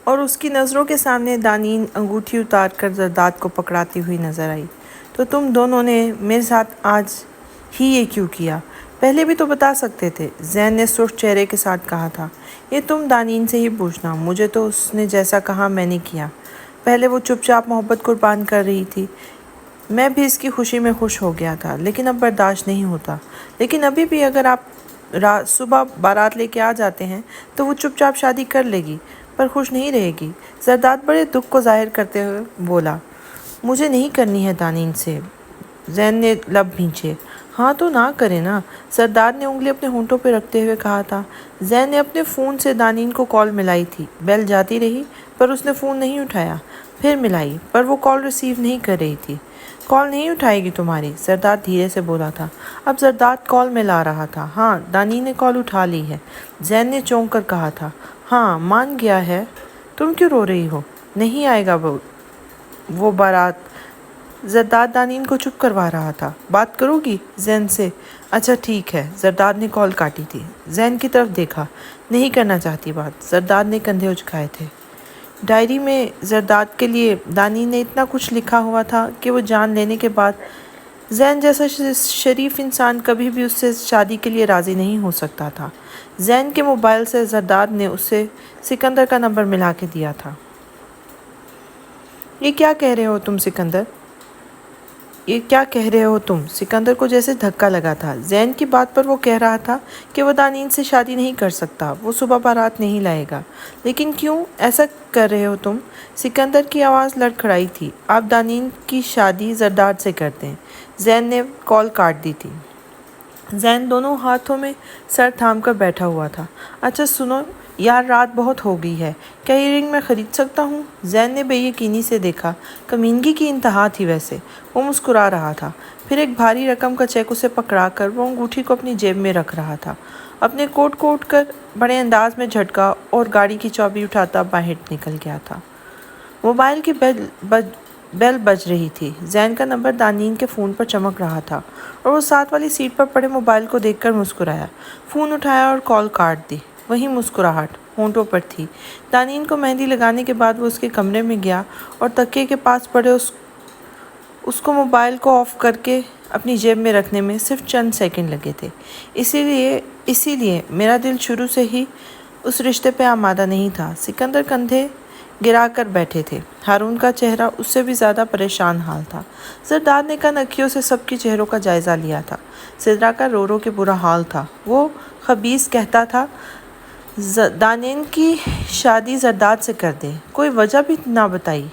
اور اس کی نظروں کے سامنے دانین انگوٹھی اتار کر زرداد کو پکڑاتی ہوئی نظر آئی۔ تو تم دونوں نے میرے ساتھ آج ہی یہ کیوں کیا؟ پہلے بھی تو بتا سکتے تھے، زین نے سرخ چہرے کے ساتھ کہا تھا۔ یہ تم دانین سے ہی پوچھنا، مجھے تو اس نے جیسا کہا میں نے کیا۔ پہلے وہ چپ چاپ محبت قربان کر رہی تھی، میں بھی اس کی خوشی میں خوش ہو گیا تھا، لیکن اب برداشت نہیں ہوتا۔ لیکن ابھی بھی اگر آپ صبح بارات لے کے آ جاتے ہیں تو وہ چپ چاپ شادی کر لے گی، پر خوش نہیں رہے گی۔ زرداد بڑے دکھ کو ظاہر کرتے ہوئے بولا۔ مجھے نہیں کرنی ہے دانین سے۔ زین نے لب بھینچے۔ ہاں تو نہ کرے نا، زرداد نے انگلی اپنے ہونٹوں پہ رکھتے ہوئے کہا تھا۔ زین نے اپنے فون سے دانین کو کال ملائی تھی، بیل جاتی رہی پر اس نے فون نہیں اٹھایا۔ پھر ملائی پر وہ کال ریسیو نہیں کر رہی تھی۔ کال نہیں اٹھائے گی تمہاری، زرداد دھیرے سے بولا تھا۔ اب زرداد کال ملا رہا تھا۔ ہاں دانین نے کال اٹھا لی ہے، زین نے چونک کر کہا تھا۔ ہاں مان گیا ہے، تم کیوں رو رہی ہو؟ نہیں آئے گا وہ بارات۔ زرداد دانین کو چپ کروا رہا تھا۔ بات کرو گی زین سے؟ اچھا ٹھیک ہے۔ زرداد نے کال کاٹی تھی، زین کی طرف دیکھا۔ نہیں کرنا چاہتی بات، زرداد نے کندھے اچکائے تھے۔ ڈائری میں زرداد کے لیے دانین نے اتنا کچھ لکھا ہوا تھا کہ وہ جان لینے کے بعد زین جیسا شریف انسان کبھی بھی اس سے شادی کے لیے راضی نہیں ہو سکتا تھا۔ زین کے موبائل سے زرداد نے اسے سکندر کا نمبر ملا کے دیا تھا۔ یہ کیا کہہ رہے ہو تم سکندر؟ یہ کیا کہہ رہے ہو تم؟ سکندر کو جیسے دھکا لگا تھا۔ زین کی بات پر وہ کہہ رہا تھا کہ وہ دانین سے شادی نہیں کر سکتا، وہ صبح بارات نہیں لائے گا۔ لیکن کیوں ایسا کر رہے ہو تم؟ سکندر کی آواز لڑکھڑائی تھی۔ آپ دانین کی شادی زرداد سے کرتے ہیں۔ زین نے کال کاٹ دی تھی۔ زین دونوں ہاتھوں میں سر تھام کر بیٹھا ہوا تھا۔ اچھا سنو یار، رات بہت ہو گئی ہے، کیا یہ رنگ میں خرید سکتا ہوں؟ زین نے بے یقینی سے دیکھا۔ کمینگی کی انتہا تھی ویسے۔ وہ مسکرا رہا تھا۔ پھر ایک بھاری رقم کا چیک اسے پکڑا کر وہ انگوٹھی کو اپنی جیب میں رکھ رہا تھا۔ اپنے کوٹ کو اٹھ کر بڑے انداز میں جھٹکا اور گاڑی کی چابی اٹھاتا باہر نکل گیا تھا۔ موبائل کی بیل بج رہی تھی۔ زین کا نمبر دانین کے فون پر چمک رہا تھا اور وہ ساتھ والی سیٹ پر پڑے موبائل کو دیکھ کر مسکرایا۔ فون اٹھایا اور کال کاٹ دی۔ وہی مسکراہٹ ہونٹوں پر تھی۔ دانین کو مہندی لگانے کے بعد وہ اس کے کمرے میں گیا اور تکیے کے پاس پڑے اس کو موبائل کو آف کر کے اپنی جیب میں رکھنے میں صرف چند سیکنڈ لگے تھے۔ اسی لیے میرا دل شروع سے ہی اس رشتے پہ آمادہ نہیں تھا۔ سکندر کندھے گرا کر بیٹھے تھے۔ ہارون کا چہرہ اس سے بھی زیادہ پریشان حال تھا۔ زرداد نے کن اکھیوں سے سب کے چہروں کا جائزہ لیا تھا۔ سدرا کا رو رو کے برا حال تھا۔ وہ خبیث کہتا تھا دانین کی شادی زرداد سے کر دے، کوئی وجہ بھی نہ بتائی۔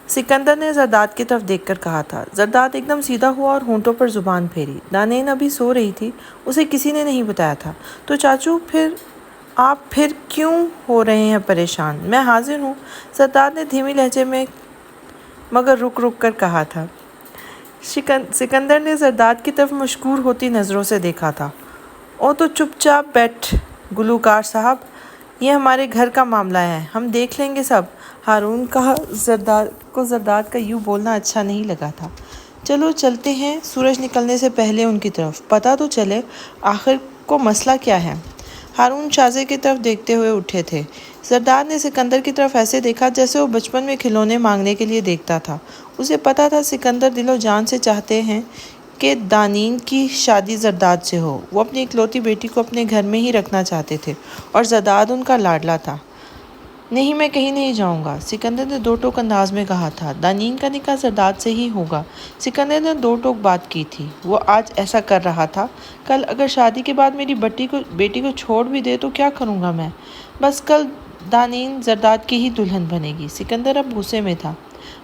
سکندر نے زرداد کی طرف دیکھ کر کہا تھا۔ زرداد ایک دم سیدھا ہوا اور ہونٹوں پر زبان پھیری۔ دانین ابھی سو رہی تھی، اسے کسی نے نہیں بتایا تھا۔ تو چاچو آپ پھر کیوں ہو رہے ہیں پریشان؟ میں حاضر ہوں، زرداد نے دھیمی لہجے میں مگر رک رک کر کہا تھا۔ سکندر نے زرداد کی طرف مشکور ہوتی نظروں سے دیکھا تھا۔ او تو چپ چاپ بیٹھ گلوکار صاحب، یہ ہمارے گھر کا معاملہ ہے، ہم دیکھ لیں گے سب۔ ہارون کہا۔ زرداد کا یوں بولنا اچھا نہیں لگا تھا۔ چلو چلتے ہیں سورج نکلنے سے پہلے ان کی طرف، پتہ تو چلے آخر کو مسئلہ کیا ہے۔ ہارون شازے کی طرف دیکھتے ہوئے اٹھے تھے۔ زرداد نے سکندر کی طرف ایسے دیکھا جیسے وہ بچپن میں کھلونے مانگنے کے لیے دیکھتا تھا۔ اسے پتہ تھا سکندر دل و جان سے چاہتے ہیں کہ دانین کی شادی زرداد سے ہو۔ وہ اپنی اکلوتی بیٹی کو اپنے گھر میں ہی رکھنا چاہتے تھے اور زرداد ان کا لاڈلا تھا۔ نہیں میں کہیں نہیں جاؤں گا، سکندر نے دو ٹوک انداز میں کہا تھا۔ دانین کا نکاح زرداد سے ہی ہوگا۔ سکندر نے دو ٹوک بات کی تھی۔ وہ آج ایسا کر رہا تھا، کل اگر شادی کے بعد میری بیٹی کو چھوڑ بھی دے تو کیا کروں گا میں؟ بس کل دانین زرداد کی ہی دلہن بنے گی۔ سکندر اب غصے میں تھا۔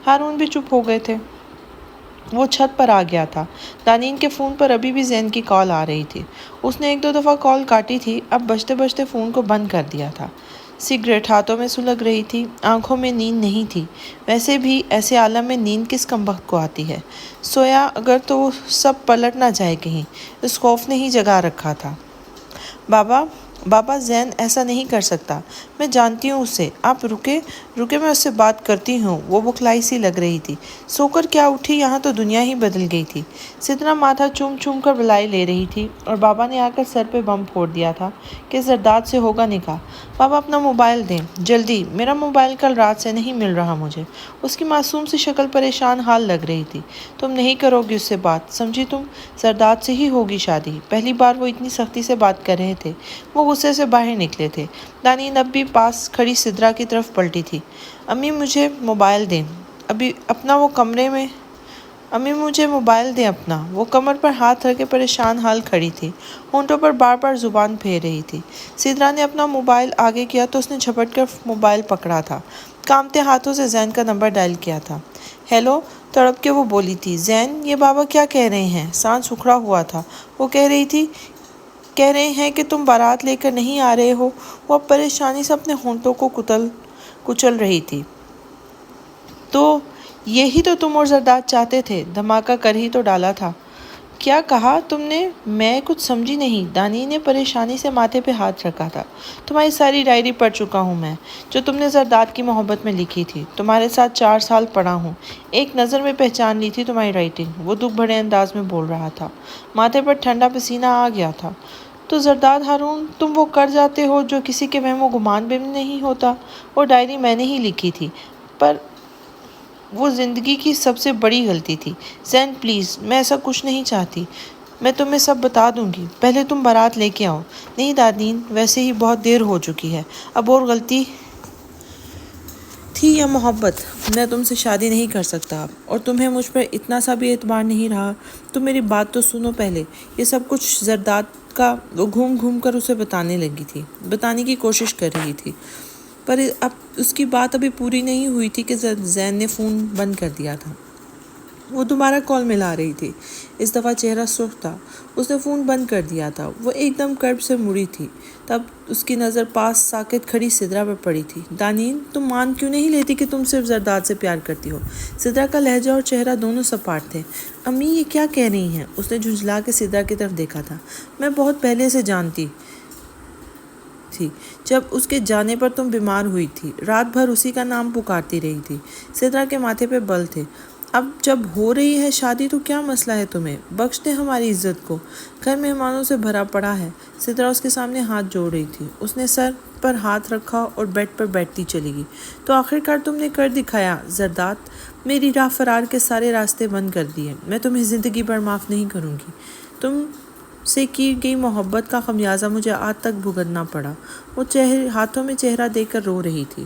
ہارون بھی چپ ہو گئے تھے۔ وہ چھت پر آ گیا تھا۔ دانین کے فون پر ابھی بھی زین کی کال آ رہی تھی۔ اس نے ایک دو دفعہ کال کاٹی تھی، اب بجتے بجتے فون کو بند کر دیا تھا۔ سگریٹ ہاتھوں میں سلگ رہی تھی، آنکھوں میں نیند نہیں تھی۔ ویسے بھی ایسے عالم میں نیند کس کمبخت کو آتی ہے؟ سویا اگر تو وہ سب پلٹ نہ جائے کہیں، اس خوف نے ہی جگا رکھا تھا۔ بابا بابا زین ایسا نہیں کر سکتا، میں جانتی ہوں اسے۔ آپ رکے میں اس سے بات کرتی ہوں۔ وہ بکھلائی سی لگ رہی تھی۔ سو کر کیا اٹھی، یہاں تو دنیا ہی بدل گئی تھی۔ سدرا ماتھا چوم کر بلائی لے رہی تھی اور بابا نے آ کر سر پہ بم پھوڑ دیا تھا کہ زرداد سے ہوگا نکاح۔ بابا اپنا موبائل دیں جلدی، میرا موبائل کل رات سے نہیں مل رہا مجھے۔ اس کی معصوم سی شکل پریشان حال لگ رہی تھی۔ تم نہیں کرو گی اس سے بات، سمجھی تم؟ زرداد سے ہی ہوگی شادی۔ پہلی بار وہ اتنی سختی سے بات کر رہے تھے۔ وہ غصے سے باہر نکلے تھے۔ دانین اب بھی پاس کھڑی سدرا کی طرف پلٹی تھی۔ امی مجھے موبائل دیں اپنا، وہ کمر پر ہاتھ رکھے پریشان حال کھڑی تھی، ہونٹوں پر بار بار زبان پھیر رہی تھی۔ سدرا نے اپنا موبائل آگے کیا تو اس نے جھپٹ کر موبائل پکڑا تھا، کانپتے ہاتھوں سے زین کا نمبر ڈائل کیا تھا۔ ہیلو، تڑپ کے وہ بولی تھی۔ زین، یہ بابا کیا کہہ رہے ہیں؟ سانس اکھڑا ہوا تھا۔ وہ کہہ رہے ہیں کہ تم بارات لے کر نہیں آ رہے ہو۔ وہ اب پریشانی سے اپنے ہونٹوں کو کچل رہی تھی۔ تو یہی تو تم اور زرداد چاہتے تھے، دھماکہ کر ہی تو ڈالا تھا۔ کیا کہا تم نے؟ میں کچھ سمجھی نہیں۔ دانی نے پریشانی سے ماتھے پہ ہاتھ رکھا تھا۔ تمہاری ساری ڈائری پڑھ چکا ہوں میں، جو تم نے زرداد کی محبت میں لکھی تھی۔ تمہارے ساتھ 4 سال پڑھا ہوں، ایک نظر میں پہچان لی تھی تمہاری رائٹنگ۔ وہ دکھ بھرے انداز میں بول رہا تھا، ماتھے پر ٹھنڈا پسینہ آ گیا تھا۔ تو زرداد ہارون، تم وہ کر جاتے ہو جو کسی کے وہم و گمان میں نہیں ہوتا۔ وہ ڈائری میں نے ہی لکھی تھی، پر وہ زندگی کی سب سے بڑی غلطی تھی۔ زین پلیز، میں ایسا کچھ نہیں چاہتی، میں تمہیں سب بتا دوں گی، پہلے تم بارات لے کے آؤ۔ نہیں دادین، ویسے ہی بہت دیر ہو چکی ہے، اب اور غلطی تھی یا محبت، میں تم سے شادی نہیں کر سکتا اب، اور تمہیں مجھ پر اتنا سا بھی اعتبار نہیں رہا۔ تم میری بات تو سنو پہلے۔ یہ سب کچھ زرداد کا وہ گھوم کر اسے بتانے کی کوشش کر رہی تھی، پر اب اس کی بات ابھی پوری نہیں ہوئی تھی کہ زین نے فون بند کر دیا تھا۔ وہ دوبارہ کال ملا رہی تھی، اس دفعہ چہرہ سرخ تھا۔ اس نے فون بند کر دیا تھا۔ وہ ایک دم کرب سے مڑی تھی، تب اس کی نظر پاس ساکت کھڑی سدرا پر پڑی تھی۔ دانین، تم مان کیوں نہیں لیتی کہ تم صرف زرداد سے پیار کرتی ہو؟ سدرا کا لہجہ اور چہرہ دونوں سپاٹ تھے۔ امی یہ کیا کہہ رہی ہیں؟ اس نے جھنجھلا کے سدرا کی طرف دیکھا تھا۔ میں بہت پہلے سے جانتی تھی، جب اس کے جانے پر تم بیمار ہوئی تھی، رات بھر اسی کا نام پکارتی رہی تھی۔ سدرا کے ماتھے پہ بل تھے۔ اب جب ہو رہی ہے شادی تو کیا مسئلہ ہے تمہیں؟ بخش دے ہماری عزت کو، گھر مہمانوں سے بھرا پڑا ہے۔ سدرا اس کے سامنے ہاتھ جوڑ رہی تھی۔ اس نے سر پر ہاتھ رکھا اور بیڈ پر بیٹھتی چلی گئی۔ تو آخرکار تم نے کر دکھایا زرداد، میری راہ فرار کے سارے راستے بند کر دیے۔ میں تمہیں زندگی بھر معاف نہیں کروں گی۔ تم سے کی گئی محبت کا خمیازہ مجھے آج تک بھگتنا پڑا۔ وہ ہاتھوں میں چہرہ دے کر رو رہی تھی۔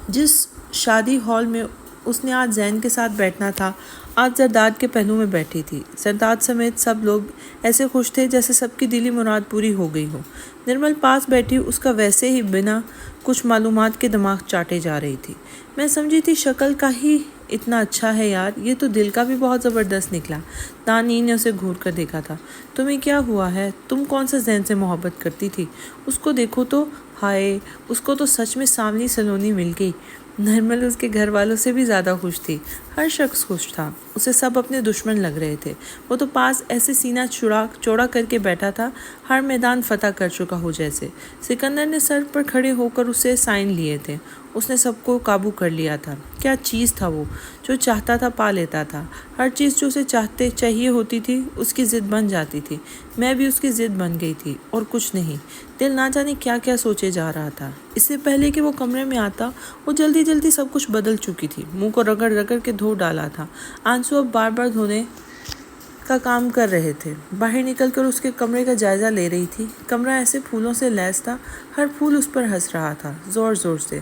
جس شادی ہال میں اس نے آج زین کے ساتھ بیٹھنا تھا، آج زرداد کے پہلو میں بیٹھی تھی۔ زرداد سمیت سب لوگ ایسے خوش تھے جیسے سب کی دلی مراد پوری ہو گئی ہو۔ نرمل پاس بیٹھی اس کا ویسے ہی بنا کچھ معلومات کے دماغ چاٹے جا رہی تھی۔ میں سمجھی تھی شکل کا ہی اتنا اچھا ہے یار، یہ تو دل کا بھی بہت زبردست نکلا۔ دانی نے اسے گھور کر دیکھا تھا۔ تمہیں کیا ہوا ہے؟ تم کون سا زین سے محبت کرتی تھی؟ اس کو دیکھو تو، ہائے، اس کو تو سچ میں سانولی سلونی مل گئی۔ نرمل اس کے گھر والوں سے بھی زیادہ خوش تھی۔ ہر شخص خوش تھا، اسے سب اپنے دشمن لگ رہے تھے۔ وہ تو پاس ایسے سینہ چوڑا کر کے بیٹھا تھا، ہر میدان فتح کر چکا ہو جیسے۔ سکندر نے سر پر کھڑے ہو کر اسے سائن لیے تھے۔ اس نے سب کو قابو کر لیا تھا۔ کیا چیز تھا وہ، جو چاہتا تھا پا لیتا تھا۔ ہر چیز جو اسے چاہیے ہوتی تھی اس کی ضد بن جاتی تھی۔ میں بھی اس کی ضد بن گئی تھی اور کچھ نہیں۔ دل نہ جانے کیا کیا سوچے جا رہا تھا۔ اس سے پہلے کہ وہ کمرے میں آتا، وہ جلدی سب کچھ بدل چکی تھی۔ منہ کو رگڑ کے دھو ڈالا تھا۔ آنسو اب بار بار دھونے کا کام کر رہے تھے۔ باہر نکل کر اس کے کمرے کا جائزہ لے رہی تھی۔ کمرہ ایسے پھولوں سے لیس تھا، ہر پھول اس پر ہنس رہا تھا، زور سے۔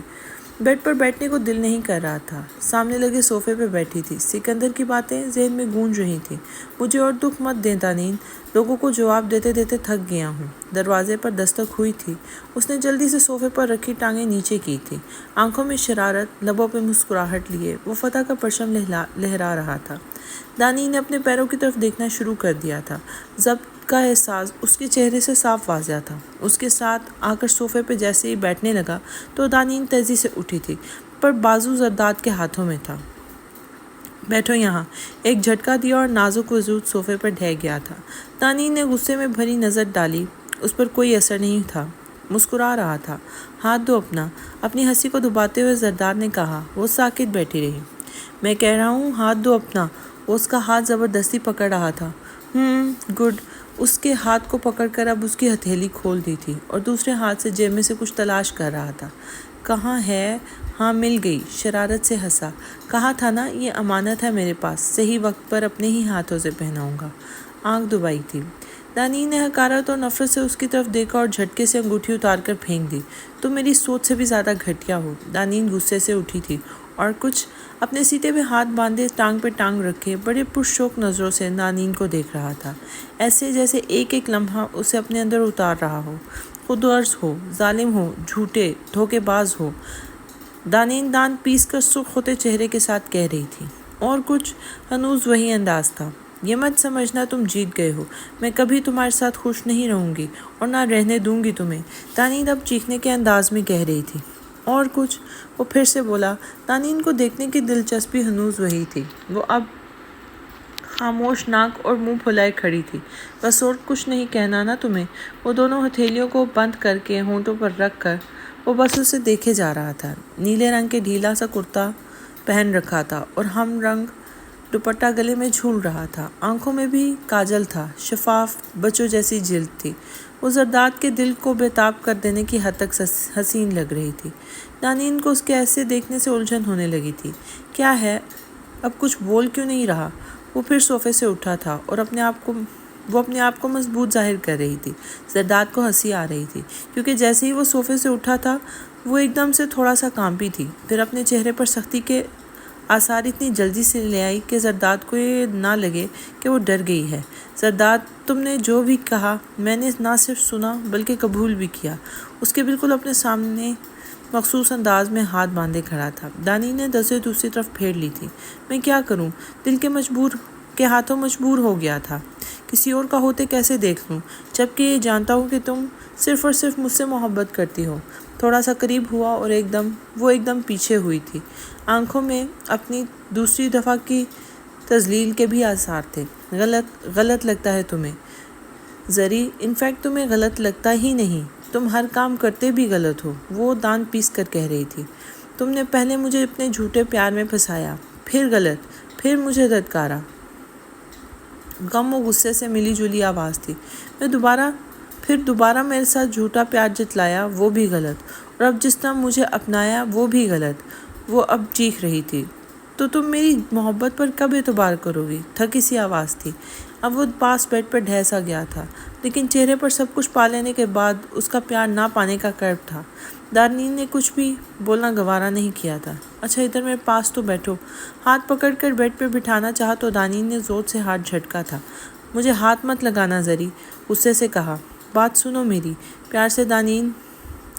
بیڈ پر بیٹھنے کو دل نہیں کر رہا تھا۔ سامنے لگے صوفے پہ بیٹھی تھی۔ سکندر کی باتیں ذہن میں گونج رہی تھیں۔ مجھے اور دکھ مت دیں دانین، لوگوں کو جواب دیتے تھک گیا ہوں۔ دروازے پر دستک ہوئی تھی۔ اس نے جلدی سے صوفے پر رکھی ٹانگیں نیچے کی تھی، آنکھوں میں شرارت، لبوں پہ مسکراہٹ لیے وہ فتح کا پرچم لہرا رہا تھا۔ دانی نے اپنے پیروں کی طرف دیکھنا شروع کر دیا تھا۔ ضبط کا احساس اس کے چہرے سے صاف واضح تھا۔ اس کے ساتھ آ کر صوفے پہ جیسے ہی بیٹھنے لگا تو دانین تیزی سے اٹھی تھی، پر بازو زرداد کے ہاتھوں میں تھا۔ بیٹھو یہاں، ایک جھٹکا دیا اور نازک وجود صوفے پر ڈھہ گیا تھا۔ دانین نے غصے میں بھری نظر ڈالی اس پر کوئی اثر نہیں تھا۔ مسکرا رہا تھا۔ ہاتھ دو اپنا۔ اپنی ہنسی کو دباتے ہوئے زرداد نے کہا۔ وہ ساکت بیٹھی رہی۔ میں کہہ رہا ہوں ہاتھ دو اپنا۔ وہ اس کا ہاتھ زبردستی پکڑ رہا تھا۔ گڈ۔ اس کے ہاتھ کو پکڑ کر اب اس کی ہتھیلی کھول دی تھی اور دوسرے ہاتھ سے جیب میں سے کچھ تلاش کر رہا تھا۔ کہاں ہے؟ ہاں مل گئی۔ شرارت سے ہنسا۔ کہا تھا نا یہ امانت ہے میرے پاس، صحیح وقت پر اپنے ہی ہاتھوں سے پہناؤں گا۔ آنکھ دبائی تھی۔ دانین نے حقارت اور نفرت سے اس کی طرف دیکھا اور جھٹکے سے انگوٹھی اتار کر پھینک دی۔ تم میری سوچ سے بھی زیادہ گھٹیا ہو۔ دانین غصے سے اٹھی تھی اور کچھ اپنے سیتے پہ ہاتھ باندھے ٹانگ پہ ٹانگ رکھے بڑے پرشوق نظروں سے دانین کو دیکھ رہا تھا، ایسے جیسے ایک ایک لمحہ اسے اپنے اندر اتار رہا ہو۔ خود غرض ہو، ظالم ہو، جھوٹے دھوکے باز ہو۔ دانین دانت پیس کر سرخ ہوتے چہرے کے ساتھ کہہ رہی تھی، اور کچھ ہنوز وہی انداز تھا۔ یہ مت سمجھنا تم جیت گئے ہو، میں کبھی تمہارے ساتھ خوش نہیں رہوں گی اور نہ رہنے دوں گی تمہیں۔ دانین اب چیخنے کے انداز میں کہہ رہی تھی۔ اور کچھ؟ وہ پھر سے بولا۔ دانین کو دیکھنے کی دلچسپی ہنوز وہی تھی۔ وہ اب خاموش ناک اور منہ پھلائے کھڑی تھی۔ بس اور کچھ نہیں کہنا نا تمہیں؟ وہ دونوں ہتھیلیوں کو بند کر کے ہونٹوں پر رکھ کر وہ بس اسے دیکھے جا رہا تھا۔ نیلے رنگ کے ڈھیلا سا کرتا پہن رکھا تھا اور ہم رنگ دوپٹہ گلے میں جھول رہا تھا۔ آنکھوں میں بھی کاجل تھا، شفاف بچوں جیسی جلد تھی۔ وہ زرداد کے دل کو بےتاب کر دینے کی حد تک حسین لگ رہی تھی۔ دانین کو اس کے ایسے دیکھنے سے الجھن ہونے لگی تھی۔ کیا ہے؟ اب کچھ بول کیوں نہیں رہا؟ وہ پھر صوفے سے اٹھا تھا اور اپنے آپ کو مضبوط ظاہر کر رہی تھی۔ زرداد کو ہنسی آ رہی تھی کیونکہ جیسے ہی وہ صوفے سے اٹھا تھا وہ ایک دم سے تھوڑا سا کانپی تھی، پھر اپنے چہرے پر سختی کے آثار اتنی جلدی سے لے آئی کہ زرداد کو یہ نہ لگے کہ وہ ڈر گئی ہے۔ زرداد، تم نے جو بھی کہا میں نے نہ صرف سنا بلکہ قبول بھی کیا۔ اس کے بالکل اپنے سامنے مخصوص انداز میں ہاتھ باندھے کھڑا تھا۔ دانین نے نظریں دوسری طرف پھیر لی تھی۔ میں کیا کروں؟ دل کے ہاتھوں مجبور ہو گیا تھا۔ کسی اور کا ہوتے کیسے دیکھ لوں، جبکہ یہ جانتا ہوں کہ تم صرف اور صرف مجھ سے محبت کرتی ہو۔ تھوڑا سا قریب ہوا اور وہ ایک دم پیچھے ہوئی تھی۔ آنکھوں میں اپنی دوسری دفعہ کی تذلیل کے بھی آثار تھے۔ غلط لگتا ہے تمہیں زری، انفیکٹ تمہیں غلط لگتا ہی نہیں، تم ہر کام کرتے بھی غلط ہو، وہ دانت پیس کر کہہ رہی تھی۔ تم نے پہلے مجھے اپنے جھوٹے پیار میں پھنسایا، پھر غلط، پھر مجھے دھتکارا۔ غم و غصے سے ملی جلی آواز تھی۔ پھر دوبارہ میرے ساتھ جھوٹا پیار جتلایا، وہ بھی غلط، اور اب جس طرح مجھے اپنایا وہ بھی غلط۔ وہ اب چیخ رہی تھی۔ تو تم میری محبت پر کب اعتبار کرو گی؟ تھکی سی آواز تھی۔ اب وہ پاس بیڈ پر ڈھیسا گیا تھا، لیکن چہرے پر سب کچھ پا لینے کے بعد اس کا پیار نہ پانے کا کرب تھا۔ دانین نے کچھ بھی بولنا گوارا نہیں کیا تھا۔ اچھا ادھر میرے پاس تو بیٹھو۔ ہاتھ پکڑ کر بیڈ پہ بٹھانا چاہا تو دانین نے زور سے ہاتھ جھٹکا تھا۔ مجھے ہاتھ مت لگانا زری، غصے سے کہا۔ بات سنو میری۔ پیار سے دانین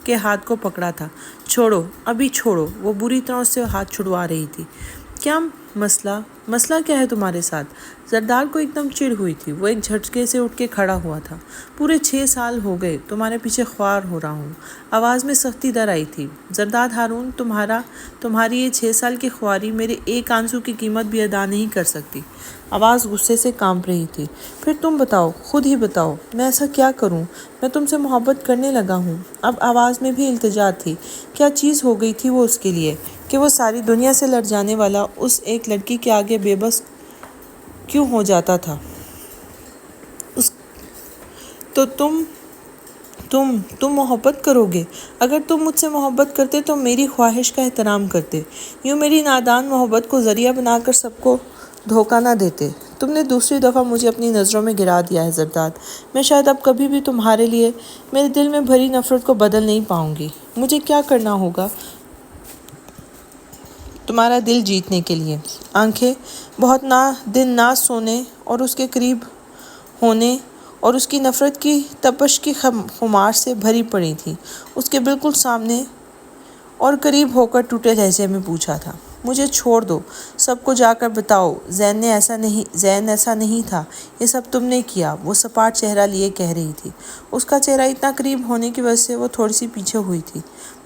کے ہاتھ کو پکڑا تھا۔ چھوڑو، ابھی چھوڑو۔ وہ بری طرح سے ہاتھ چھڑوا رہی تھی۔ کیا مسئلہ کیا ہے تمہارے ساتھ؟ زرداد کو ایک دم چڑ ہوئی تھی۔ وہ ایک جھٹکے سے اٹھ کے کھڑا ہوا تھا۔ پورے 6 سال ہو گئے تمہارے پیچھے خوار ہو رہا ہوں۔ آواز میں سختی در آئی تھی۔ زرداد ہارون، تمہاری یہ 6 سال کی خواری میرے ایک آنسو کی قیمت بھی ادا نہیں کر سکتی۔ آواز غصے سے کانپ رہی تھی۔ پھر تم بتاؤ، خود ہی بتاؤ، میں ایسا کیا کروں؟ میں تم سے محبت کرنے لگا ہوں۔ اب آواز میں بھی التجا تھی۔ کیا چیز ہو گئی تھی وہ اس کے لیے کہ وہ ساری دنیا سے لڑ جانے والا اس ایک لڑکی کے آگے بے بس کیوں ہو جاتا تھا؟ تو تم محبت کرو گے؟ اگر تم مجھ سے محبت کرتے تو میری خواہش کا احترام کرتے، یوں میری نادان محبت کو ذریعہ بنا کر سب کو دھوکہ نہ دیتے۔ تم نے دوسری دفعہ مجھے اپنی نظروں میں گرا دیا ہے زرداد۔ میں شاید اب کبھی بھی تمہارے لیے میرے دل میں بھری نفرت کو بدل نہیں پاؤں گی۔ مجھے کیا کرنا ہوگا تمہارا دل جیتنے کے لیے؟ آنکھیں بہت دن نہ سونے اور اس کے قریب ہونے اور اس کی نفرت کی تپش کی خمار سے بھری پڑی تھیں۔ اس کے بالکل سامنے اور قریب ہو کر ٹوٹے لہجے میں پوچھا تھا۔ مجھے چھوڑ دو، سب کو جا کر بتاؤ زین ایسا نہیں تھا، یہ سب تم نے کیا۔ وہ سپاٹ چہرہ لیے کہہ رہی تھی۔ اس کا چہرہ اتنا قریب ہونے کی وجہ سے وہ تھوڑی سی پیچھے ہوئی تھی۔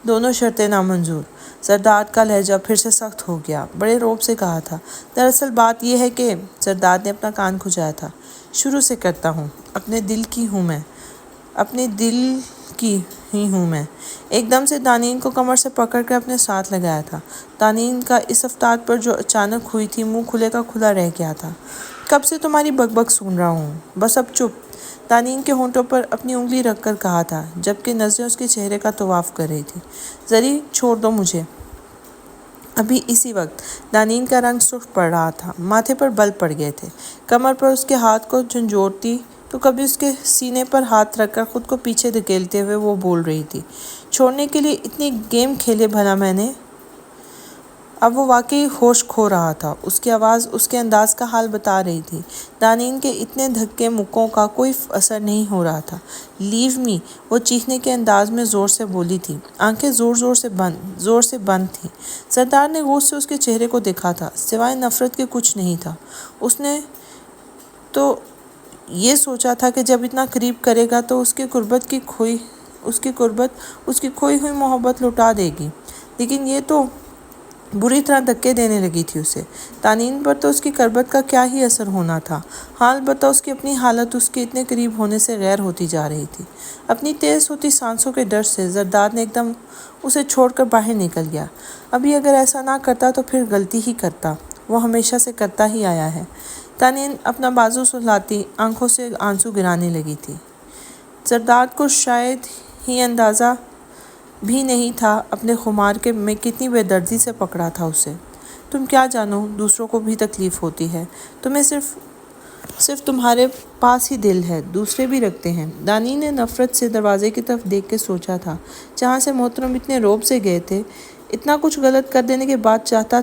دونوں شرطیں نامنظور۔ زرداد کا لہجہ پھر سے سخت ہو گیا۔ بڑے روب سے کہا تھا۔ دراصل بات یہ ہے کہ زرداد نے اپنا کان کھجایا تھا۔ شروع سے کرتا ہوں، اپنے دل کی ہوں میں۔ اپنے دل کی ہی ہوں میں۔ ایک دم سے دانین کو کمر سے پکڑ کر اپنے ساتھ لگایا تھا۔ دانین کا اس افتاد پر جو اچانک ہوئی تھی، منہ کھلے کا کھلا رہ گیا تھا۔ کب سے تمہاری بک بک سن رہا ہوں، بس اب چپ، دانین کے ہونٹوں پر اپنی انگلی رکھ کر کہا تھا، جبکہ نظریں اس کے چہرے کا طواف کر رہی تھی۔ زری چھوڑ دو مجھے۔ ابھی اسی وقت دانین کا رنگ سرخ پڑ رہا تھا، ماتھے پر بل پڑ گئے تھے۔ کمر پر اس کے ہاتھ کو جھنجھوڑتی تو کبھی اس کے سینے پر ہاتھ رکھ کر خود کو پیچھے دھکیلتے ہوئے وہ بول رہی تھی، چھوڑنے کے لیے اتنے گیم کھیلے بھلا میں نے۔ اب وہ واقعی ہوش کھو رہا تھا۔ اس کی آواز اس کے انداز کا حال بتا رہی تھی۔ دانین کے اتنے دھکے مکوں کا کوئی اثر نہیں ہو رہا تھا۔ لیو می، وہ چیخنے کے انداز میں زور سے بولی تھی، آنکھیں زور سے بند تھیں۔ سردار نے غور سے اس کے چہرے کو دیکھا تھا، سوائے نفرت کے کچھ نہیں تھا۔ اس نے تو یہ سوچا تھا کہ جب اتنا قریب کرے گا تو اس کی قربت اس کی کھوئی ہوئی محبت لوٹا دے گی، لیکن یہ تو بری طرح دھکے دینے لگی تھی اسے۔ دانین پر تو اس کی قربت کا کیا ہی اثر ہونا تھا، حال البتہ اس کی اپنی حالت اس کے اتنے قریب ہونے سے غیر ہوتی جا رہی تھی۔ اپنی تیز ہوتی سانسوں کے ڈر سے زرداد نے ایک دم اسے چھوڑ کر باہر نکل گیا۔ ابھی اگر ایسا نہ کرتا تو پھر غلطی ہی کرتا، وہ ہمیشہ سے کرتا ہی آیا ہے۔ دانین اپنا بازو سہلاتی آنکھوں سے آنسو گرانے لگی تھی۔ زرداد کو شاید ہی اندازہ بھی نہیں تھا اپنے خمار کے میں کتنی بے دردی سے پکڑا تھا اسے۔ تم کیا جانو، دوسروں کو بھی تکلیف ہوتی ہے، تمہیں صرف تمہارے پاس ہی دل ہے، دوسرے بھی رکھتے ہیں۔ دانین نے نفرت سے دروازے کی طرف دیکھ کے سوچا تھا، جہاں سے محترم اتنے روب سے گئے تھے، اتنا کچھ غلط کر دینے کے بعد چاہتا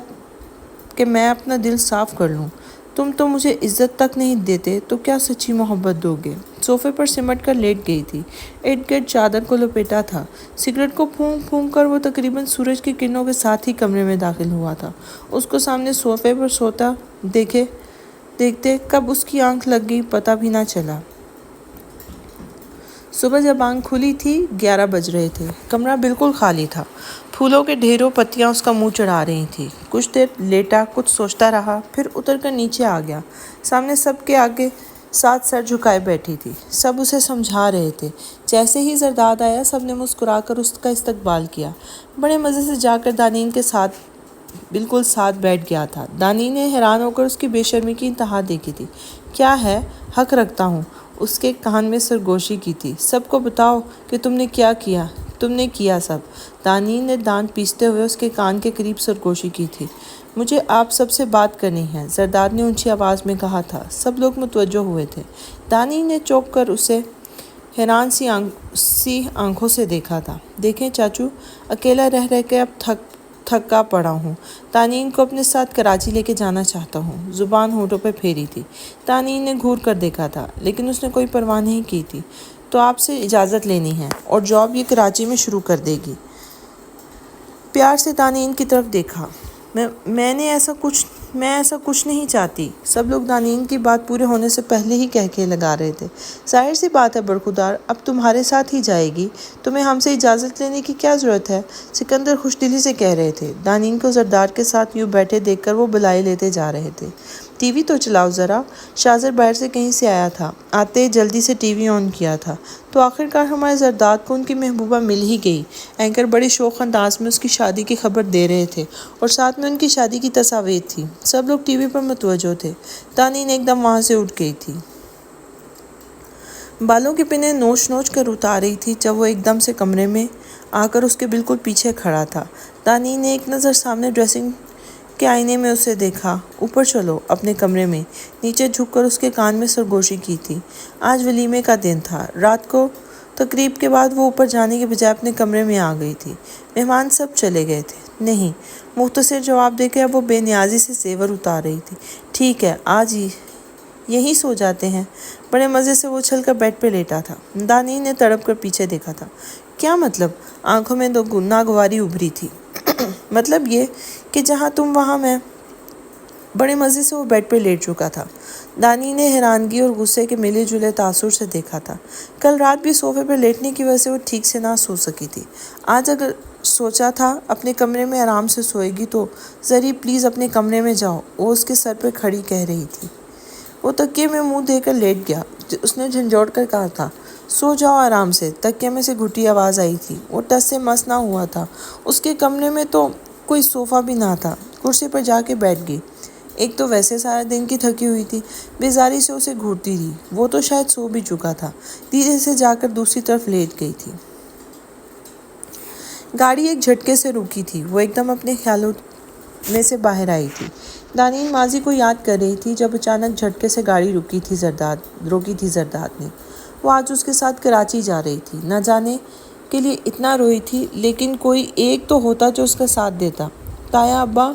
کہ میں اپنا دل صاف کر لوں۔ تم تو مجھے عزت تک نہیں دیتے تو کیا سچی محبت دو گے؟ صوفے پر سمٹ کر لیٹ گئی تھی، ارد گرد چادر کو لپیٹا تھا۔ سگریٹ کو پھونک پھونک کر وہ تقریباً سورج کی کرنوں کے ساتھ ہی کمرے میں داخل ہوا تھا۔ اس کو سامنے صوفے پر سوتا دیکھتے کب اس کی آنکھ لگ گئی پتہ بھی نہ چلا۔ صبح جب آنکھ کھلی تھی 11 بج رہے تھے۔ کمرہ بالکل خالی تھا، پھولوں کے ڈھیروں پتیاں اس کا منہ چڑھا رہی تھیں۔ کچھ دیر لیٹا، کچھ سوچتا رہا، پھر اتر کر نیچے آ گیا۔ سامنے سب کے آگے ساتھ سر جھکائے بیٹھی تھی، سب اسے سمجھا رہے تھے۔ جیسے ہی زرداد آیا، سب نے مسکرا کر اس کا استقبال کیا۔ بڑے مزے سے جا کر دانین کے ساتھ بالکل ساتھ بیٹھ گیا تھا۔ دانین نے حیران ہو کر اس کی بے شرمی کی انتہا دیکھی تھی۔ کیا ہے، حق رکھتا ہوں، اس کے کان میں سرگوشی کی تھی۔ سب کو بتاؤ کہ تم نے کیا سب۔ دانین نے دانت پیستے ہوئے اس کے کان کے قریب سرگوشی کی تھی۔ مجھے آپ سب سے بات کرنی ہے، زرداد نے اونچی آواز میں کہا تھا۔ سب لوگ متوجہ ہوئے تھے۔ دانین نے چونک کر اسے حیران سی آنکھوں سے دیکھا تھا۔ دیکھیں چاچو، اکیلا رہ رہ کے اب تھکا پڑا ہوں، دانین کو اپنے ساتھ کراچی لے کے جانا چاہتا ہوں۔ زبان ہونٹوں پہ پھیری تھی۔ دانین نے گھور کر دیکھا تھا، لیکن اس نے کوئی پرواہ نہیں کی تھی۔ تو آپ سے اجازت لینی ہے اور جاب یہ کراچی میں شروع کر دے گی۔ پیار سے دانین کی طرف دیکھا۔ میں ایسا کچھ نہیں چاہتی۔ سب لوگ دانین کی بات پورے ہونے سے پہلے ہی کہہ کے لگا رہے تھے۔ ظاہر سی بات ہے برخودار، اب تمہارے ساتھ ہی جائے گی، تمہیں ہم سے اجازت لینے کی کیا ضرورت ہے؟ سکندر خوش دلی سے کہہ رہے تھے۔ دانین کو زرداد کے ساتھ یوں بیٹھے دیکھ کر وہ بلائے لیتے جا رہے تھے۔ ٹی وی تو چلاؤ ذرا۔ شاذر باہر سے کہیں سے آیا تھا، آتے ہی جلدی سے ٹی وی آن کیا تھا۔ تو آخرکار ہمارے زرداد کو ان کی محبوبہ مل ہی گئی۔ اینکر بڑے شوق انداز میں اس کی شادی کی خبر دے رہے تھے اور ساتھ میں ان کی شادی کی تصاویر تھی۔ سب لوگ ٹی وی پر متوجہ تھے۔ دانین ایک دم وہاں سے اٹھ گئی تھی۔ بالوں کی پنیں نوچ کر اتار رہی تھی جب وہ ایک دم سے کمرے میں آ کر اس کے بالکل پیچھے کھڑا تھا۔ دانین نے ایک نظر سامنے ڈریسنگ کے آئینے میں اسے دیکھا۔ اوپر چلو، اپنے کمرے میں۔ نیچے جھک کر اس کے کان میں سرگوشی کی تھی۔ آج ولیمے کا دن تھا۔ رات کو تقریب کے بعد وہ اوپر جانے کے بجائے اپنے کمرے میں آ گئی تھی۔ مہمان سب چلے گئے تھے۔ نہیں، مختصر جواب دے کے اب وہ بے نیازی سے زیور اتار رہی تھی۔ ٹھیک ہے، آج یہیں سو جاتے ہیں۔ بڑے مزے سے وہ اچھل کر بیڈ پہ لیٹا تھا۔ دانین نے تڑپ کر پیچھے دیکھا تھا۔ کیا مطلب؟ آنکھوں میں ناگواری ابھری تھی۔ مطلب یہ کہ جہاں تم وہاں میں۔ بڑے مزے سے وہ بیڈ پہ لیٹ چکا تھا۔ دانین نے حیرانگی اور غصے کے ملے جلے تاثر سے دیکھا تھا۔ کل رات بھی صوفے پر لیٹنے کی وجہ سے وہ ٹھیک سے نہ سو سکی تھی۔ آج اگر سوچا تھا اپنے کمرے میں آرام سے سوئے گی تو زری پلیز اپنے کمرے میں جاؤ، وہ اس کے سر پہ کھڑی کہہ رہی تھی۔ وہ تکیے میں منہ دے کر لیٹ گیا۔ اس نے جھنجھوڑ کر کہا تھا، سو جاؤ آرام سے، تکیے میں سے گھٹی آواز آئی تھی۔ وہ ٹس سے مس نہ ہوا تھا۔ اس کے کمرے میں تو کوئی صوفہ بھی نہ تھا۔ کرسی پر جا کے بیٹھ گئی۔ ایک تو ویسے سارا دن کی تھکی ہوئی تھی، بیزاری سے اسے گھورتی رہی۔ وہ تو شاید سو بھی چکا تھا۔ دھیرے سے جا کر دوسری طرف لیٹ گئی تھی۔ گاڑی ایک جھٹکے سے رکی تھی۔ وہ ایک دم اپنے خیالوں میں سے باہر آئی تھی۔ دانین ماضی کو یاد کر رہی تھی جب اچانک جھٹکے سے گاڑی روکی تھی زرداد نے۔ وہ آج اس کے ساتھ کراچی جا رہی تھی۔ نہ جانے کے لیے اتنا روئی تھی، لیکن کوئی ایک تو ہوتا جو اس کا ساتھ دیتا۔ تایا ابا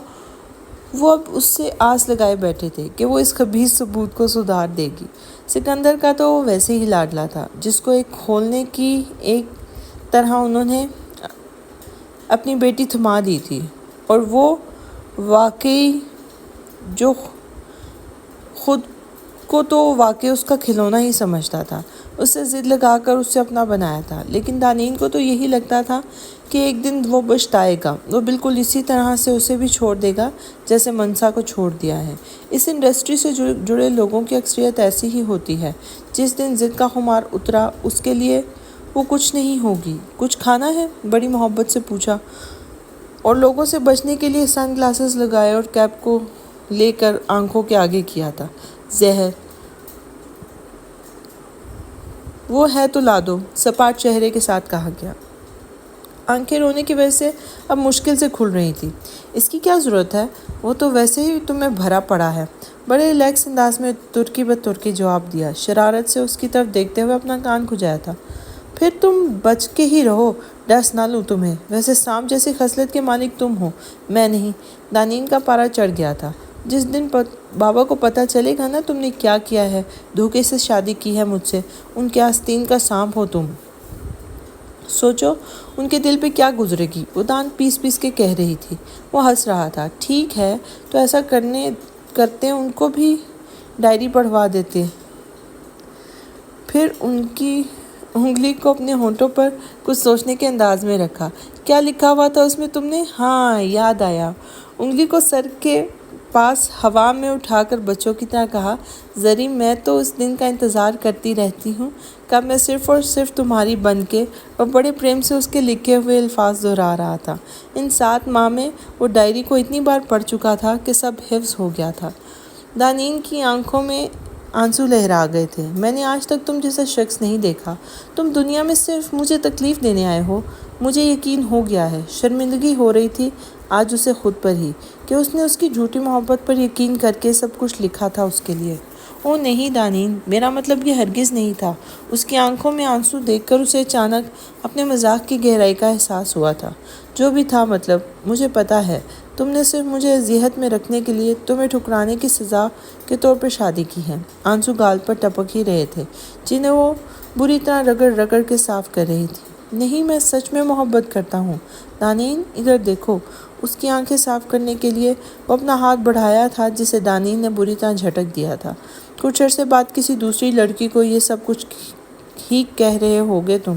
وہ اب اس سے آس لگائے بیٹھے تھے کہ وہ اس خبیث ثبوت کو سدھار دے گی۔ سکندر کا تو وہ ویسے ہی لاڈلا تھا، جس کو ایک کھولنے کی ایک طرح انہوں نے اپنی بیٹی تھما دی تھی، اور وہ واقعی جو خود کو تو واقعی اس کا کھلونا ہی سمجھتا تھا۔ اس سے ضد لگا کر اس سے اپنا بنایا تھا، لیکن دانین کو تو یہی لگتا تھا کہ ایک دن وہ پچھتائے گا۔ وہ بالکل اسی طرح سے اسے بھی چھوڑ دے گا جیسے منسا کو چھوڑ دیا ہے۔ اس انڈسٹری سے جڑے لوگوں کی اکثریت ایسی ہی ہوتی ہے۔ جس دن ضد کا خمار اترا، اس کے لیے وہ کچھ نہیں ہوگی۔ کچھ کھانا ہے؟ بڑی محبت سے پوچھا، اور لوگوں سے بچنے کے لیے سن گلاسز لگائے اور کیپ کو لے کر آنکھوں کے آگے کیا تھا۔ زہر؟ وہ ہے تو لا دو، سپاٹ چہرے کے ساتھ کہا گیا۔ آنکھیں رونے کی وجہ سے اب مشکل سے کھل رہی تھی۔ اس کی کیا ضرورت ہے؟ وہ تو ویسے ہی تمہیں بھرا پڑا ہے۔ بڑے ریلیکس انداز میں ترکی بہ ترکی جواب دیا، شرارت سے اس کی طرف دیکھتے ہوئے اپنا کان کھجایا تھا۔ پھر تم بچ کے ہی رہو، ڈس نہ لوں تمہیں۔ ویسے سانپ جیسی خصلت کے مالک تم ہو، میں نہیں۔ دانین کا پارا چڑھ گیا تھا۔ جس دن بابا کو پتہ چلے گا نا تم نے کیا کیا ہے، دھوکے سے شادی کی ہے مجھ سے، ان کے آستین کا سانپ ہو تم۔ سوچو ان کے دل پہ کیا گزرے گی۔ وہ دانت پیس پیس کے کہہ رہی تھی۔ وہ ہنس رہا تھا۔ ٹھیک ہے تو ایسا کرتے ان کو بھی ڈائری پڑھوا دیتے۔ پھر ان کی انگلی کو اپنے ہونٹوں پر کچھ سوچنے کے انداز میں رکھا۔ کیا لکھا ہوا تھا اس میں تم نے؟ ہاں یاد آیا۔ انگلی کو سر کے پاس ہوا میں اٹھا کر بچوں کی طرح کہا، زری میں تو اس دن کا انتظار کرتی رہتی ہوں کب میں صرف اور صرف تمہاری بن کے، اور بڑے پریم سے اس کے لکھے ہوئے الفاظ دہرا رہا تھا۔ ان 7 ماہ میں وہ ڈائری کو اتنی بار پڑھ چکا تھا کہ سب حفظ ہو گیا تھا۔ دانین کی آنکھوں میں آنسو لہرا گئے تھے۔ میں نے آج تک تم جیسا شخص نہیں دیکھا۔ تم دنیا میں صرف مجھے تکلیف دینے آئے ہو۔ مجھے یقین ہو گیا ہے۔ شرمندگی ہو رہی تھی آج اسے خود پر ہی، کہ اس نے اس کی جھوٹی محبت پر یقین کر کے سب کچھ لکھا تھا اس کے لیے۔ او نہیں دانین، میرا مطلب یہ ہرگز نہیں تھا۔ اس کی آنکھوں میں آنسو دیکھ کر اسے اچانک اپنے مذاق کی گہرائی کا احساس ہوا تھا۔ جو بھی تھا مطلب، مجھے پتا ہے تم نے صرف مجھے اذیت میں رکھنے کے لیے تمہیں ٹھکرانے کی سزا کے طور پر شادی کی ہے۔ آنسو گال پر ٹپک ہی رہے تھے، جنہیں وہ بری طرح رگڑ رگڑ کے صاف کر رہی تھی۔ نہیں، میں سچ میں محبت کرتا ہوں۔ دانین ادھر دیکھو۔ اس کی آنکھیں صاف کرنے کے لیے وہ اپنا ہاتھ بڑھایا تھا، جسے دانین نے بری طرح جھٹک دیا تھا۔ کچھ عرصے بعد کسی دوسری لڑکی کو یہ سب کچھ ہی کہہ رہے ہوگے تم۔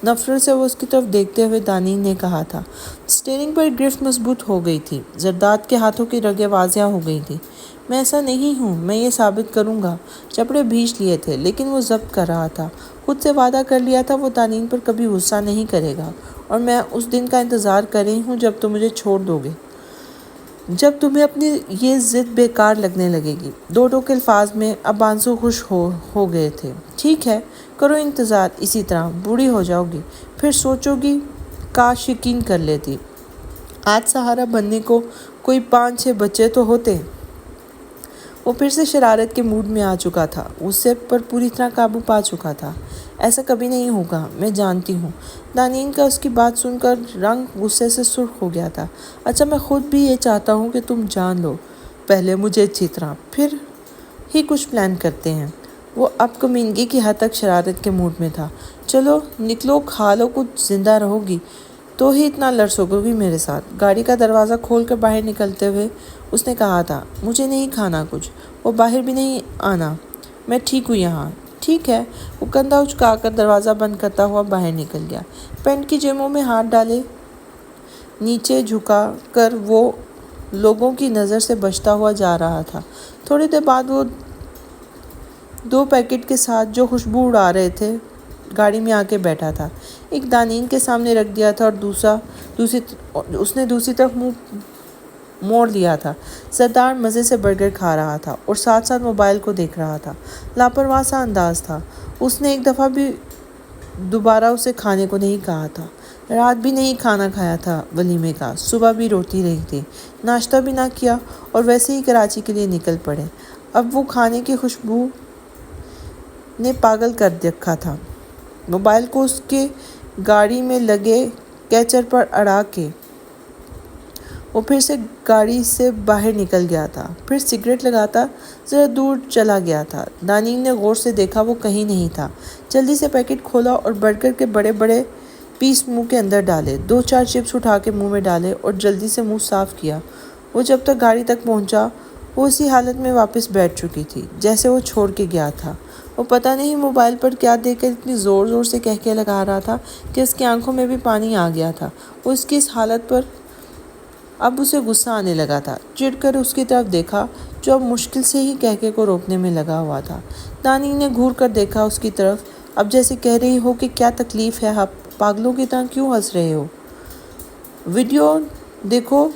نفرت سے وہ اس کی طرف دیکھتے ہوئے دانین نے کہا تھا۔ اسٹیئرنگ پر گرفت مضبوط ہو گئی تھی۔ زرداد کے ہاتھوں کی رگیں واضح ہو گئی تھیں۔ میں ایسا نہیں ہوں، میں یہ ثابت کروں گا۔ چپڑے بھینچ لیے تھے، لیکن وہ ضبط کر رہا تھا۔ خود سے وعدہ کر لیا تھا وہ دانین پر کبھی غصہ نہیں کرے گا، اور میں اس دن کا انتظار کر رہی ہوں جب تم مجھے چھوڑ دو گے، جب تمہیں اپنی یہ ضد بیکار لگنے لگے گی۔ دو ٹوک الفاظ میں اب آنسو خوش ہو گئے تھے۔ ٹھیک ہے، کرو انتظار اسی طرح، بوڑھی ہو جاؤ گی، پھر سوچو گی کاش یقین کر لیتی۔ آج سہارا بننے کو کوئی 5-6 بچے تو ہوتے۔ وہ پھر سے شرارت کے موڈ میں آ چکا تھا، غصے پر پوری طرح قابو پا چکا تھا۔ ایسا کبھی نہیں ہوگا، میں جانتی ہوں۔ دانین کا اس کی بات سن کر رنگ غصے سے سرخ ہو گیا تھا۔ اچھا، میں خود بھی یہ چاہتا ہوں کہ تم جان لو پہلے مجھے اچھی طرح، پھر ہی کچھ پلان کرتے ہیں۔ وہ اب کمینگی کی حد تک شرارت کے موڈ میں تھا۔ چلو نکلو، کھا لو کچھ، زندہ رہو گی تو ہی اتنا لڑ سکو گی میرے ساتھ۔ گاڑی کا دروازہ کھول کر باہر نکلتے ہوئے اس نے کہا تھا، مجھے نہیں کھانا کچھ، وہ باہر بھی نہیں آنا، میں ٹھیک ہوں یہاں۔ ٹھیک ہے۔ وہ کندھا اچکا کر دروازہ بند کرتا ہوا باہر نکل گیا۔ پینٹ کی جیبوں میں ہاتھ ڈالے نیچے جھکا کر وہ لوگوں کی نظر سے بچتا ہوا جا رہا تھا۔ تھوڑی دیر بعد وہ 2 پیکٹ کے ساتھ جو خوشبو اڑا رہے تھے گاڑی میں آ کے بیٹھا تھا، ایک دانین کے سامنے رکھ دیا تھا اور اس نے دوسری طرف منہ موڑ لیا تھا۔ زردار مزے سے برگر کھا رہا تھا اور ساتھ ساتھ موبائل کو دیکھ رہا تھا۔ لاپرواہ سا انداز تھا۔ اس نے ایک دفعہ بھی دوبارہ اسے کھانے کو نہیں کہا تھا۔ رات بھی نہیں کھانا کھایا تھا ولیمے کا، صبح بھی روتی رہی تھی، ناشتہ بھی نہ کیا اور ویسے ہی کراچی کے لیے نکل پڑے۔ اب وہ کھانے کی خوشبو نے پاگل کر رکھا تھا۔ موبائل کو اس کے گاڑی میں لگے کیچر پر اڑا کے وہ پھر سے گاڑی سے باہر نکل گیا تھا۔ پھر سگریٹ لگاتا ذرا دور چلا گیا تھا۔ دانین نے غور سے دیکھا، وہ کہیں نہیں تھا۔ جلدی سے پیکٹ کھولا اور برگر کے بڑے بڑے پیس منہ کے اندر ڈالے، 2-4 چپس اٹھا کے منہ میں ڈالے اور جلدی سے منہ صاف کیا۔ وہ جب تک گاڑی تک پہنچا وہ اسی حالت میں واپس بیٹھ چکی تھی جیسے وہ چھوڑ کے گیا تھا۔ وہ پتہ نہیں موبائل پر کیا دیکھ کر اتنی زور زور سے کہہ لگا رہا تھا کہ اس کی آنکھوں میں بھی پانی آ گیا تھا۔ وہ اس کی اس حالت پر اب اسے غصہ آنے لگا تھا۔ چڑ کر اس کی طرف دیکھا جو اب مشکل سے ہی کہکے کو روکنے میں لگا ہوا تھا۔ دانین نے گھور کر دیکھا اس کی طرف، اب جیسے کہہ رہی ہو کہ کیا تکلیف ہے، آپ پاگلوں کی طرح کیوں ہنس رہے ہو؟ ویڈیو دیکھو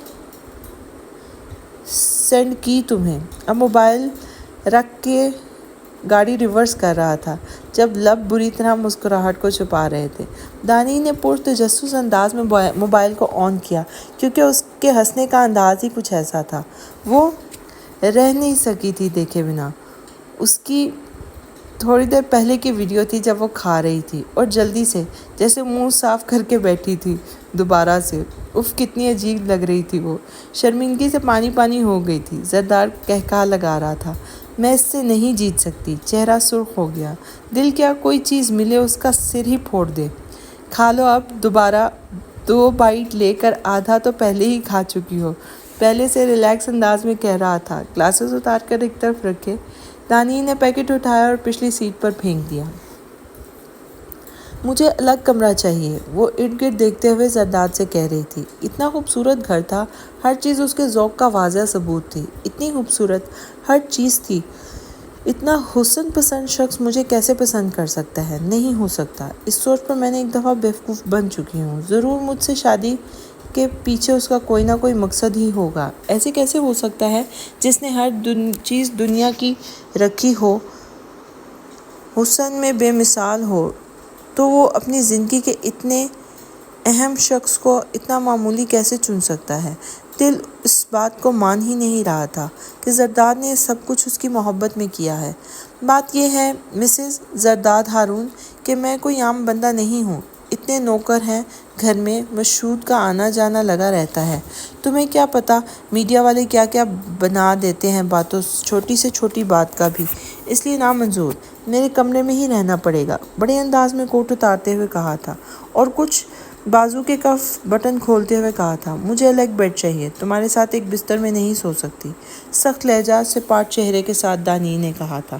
سینڈ کی تمہیں۔ اب موبائل رکھ کے گاڑی ریورس کر رہا تھا جب لب بری طرح مسکراہٹ کو چھپا رہے تھے۔ دانین نے پرتجسس انداز میں موبائل کو آن کیا کیونکہ اس کے ہنسنے کا انداز ہی کچھ ایسا تھا، وہ رہ نہیں سکی تھی دیکھے بنا۔ اس کی تھوڑی دیر پہلے کی ویڈیو تھی جب وہ کھا رہی تھی اور جلدی سے جیسے منہ صاف کر کے بیٹھی تھی دوبارہ سے۔ اف کتنی عجیب لگ رہی تھی وہ، شرمندگی سے پانی پانی ہو گئی تھی۔ زردار کہکہا لگا رہا تھا، میں اس سے نہیں جیت سکتی۔ چہرہ سرخ ہو گیا۔ دل کیا کوئی چیز ملے اس کا سر ہی پھوڑ دے۔ کھا لو اب، دوبارہ 2 بائٹ لے کر، آدھا تو پہلے ہی کھا چکی ہو، پہلے سے ریلیکس انداز میں کہہ رہا تھا۔ گلاسز اتار کر ایک طرف رکھے، دانین نے پیکٹ اٹھایا اور پچھلی سیٹ پر پھینک دیا۔ مجھے الگ کمرہ چاہیے، وہ ارد گرد دیکھتے ہوئے زرداد سے کہہ رہی تھی۔ اتنا خوبصورت گھر تھا، ہر چیز اس کے ذوق کا واضح ثبوت تھی۔ اتنی خوبصورت ہر چیز تھی، اتنا حسن پسند شخص مجھے کیسے پسند کر سکتا ہے؟ نہیں ہو سکتا۔ اس سوچ پر میں نے ایک دفعہ بیوقوف بن چکی ہوں۔ ضرور مجھ سے شادی کے پیچھے اس کا کوئی نہ کوئی مقصد ہی ہوگا۔ ایسے کیسے ہو سکتا ہے جس نے ہر چیز دنیا کی رکھی ہو، حسن میں بے مثال ہو، تو وہ اپنی زندگی کے اتنے اہم شخص کو اتنا معمولی کیسے چن سکتا ہے؟ دل اس بات کو مان ہی نہیں رہا تھا کہ زرداد نے سب کچھ اس کی محبت میں کیا ہے۔ بات یہ ہے مسز زرداد ہارون کہ میں کوئی عام بندہ نہیں ہوں۔ اتنے نوکر ہیں گھر میں، مشہود کا آنا جانا لگا رہتا ہے۔ تمہیں کیا پتہ میڈیا والے کیا کیا بنا دیتے ہیں باتوں، چھوٹی سے چھوٹی بات کا بھی۔ اس لیے نامنظور، میرے کمرے میں ہی رہنا پڑے گا، بڑے انداز میں کوٹ اتارتے ہوئے کہا تھا اور کچھ بازو کے کف بٹن کھولتے ہوئے کہا تھا۔ مجھے الگ بیڈ چاہیے، تمہارے ساتھ ایک بستر میں نہیں سو سکتی، سخت لہجہ سے پاٹ چہرے کے ساتھ دانین نے کہا تھا۔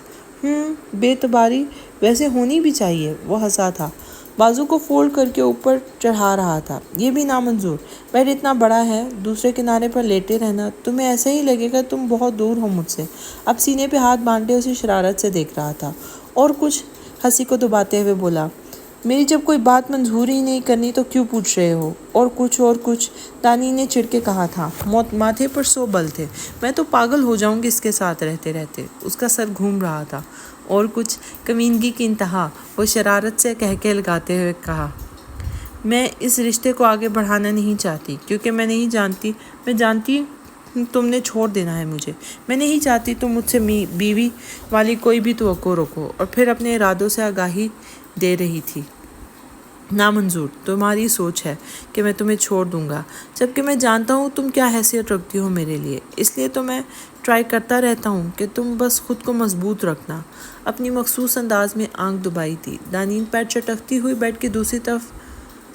بے اعتباری ویسے ہونی بھی چاہیے، وہ ہنسا تھا، بازو کو فولڈ کر کے اوپر چڑھا رہا تھا۔ یہ بھی نامنظور، بیڈ اتنا بڑا ہے، دوسرے کنارے پر لیٹے رہنا، تمہیں ایسا ہی لگے گا تم بہت دور ہو مجھ سے۔ اب سینے پہ ہاتھ باندھے اسے شرارت سے دیکھ رہا تھا اور کچھ ہنسی کو دباتے ہوئے بولا، میری جب کوئی بات منظور ہی نہیں کرنی تو کیوں پوچھ رہے ہو؟ اور کچھ دانین نے چڑھ کے کہا تھا، ماتھے پر 100 بل تھے، میں تو پاگل ہو جاؤں گی اس کے ساتھ رہتے رہتے۔ اس کا سر گھوم رہا تھا اور کچھ کمینگی کی انتہا، وہ شرارت سے کہکے لگاتے ہوئے کہا، میں اس رشتے کو آگے بڑھانا نہیں چاہتی کیونکہ میں جانتی تم نے چھوڑ دینا ہے مجھے، میں نہیں چاہتی تم مجھ سے بیوی والی کوئی بھی توقع رکھو۔ اور پھر اپنے ارادوں سے آگاہی دے رہی تھی، نامنظور، تمہاری سوچ ہے کہ میں تمہیں چھوڑ دوں گا، جبکہ میں جانتا ہوں تم کیا حیثیت رکھتی ہو میرے لیے، اس لیے تو میں ٹرائی کرتا رہتا ہوں کہ تم بس خود کو مضبوط رکھنا۔ اپنی مخصوص انداز میں آنکھ دبائی تھی دانین پیر چٹکتی ہوئی بیڈ کی دوسری طرف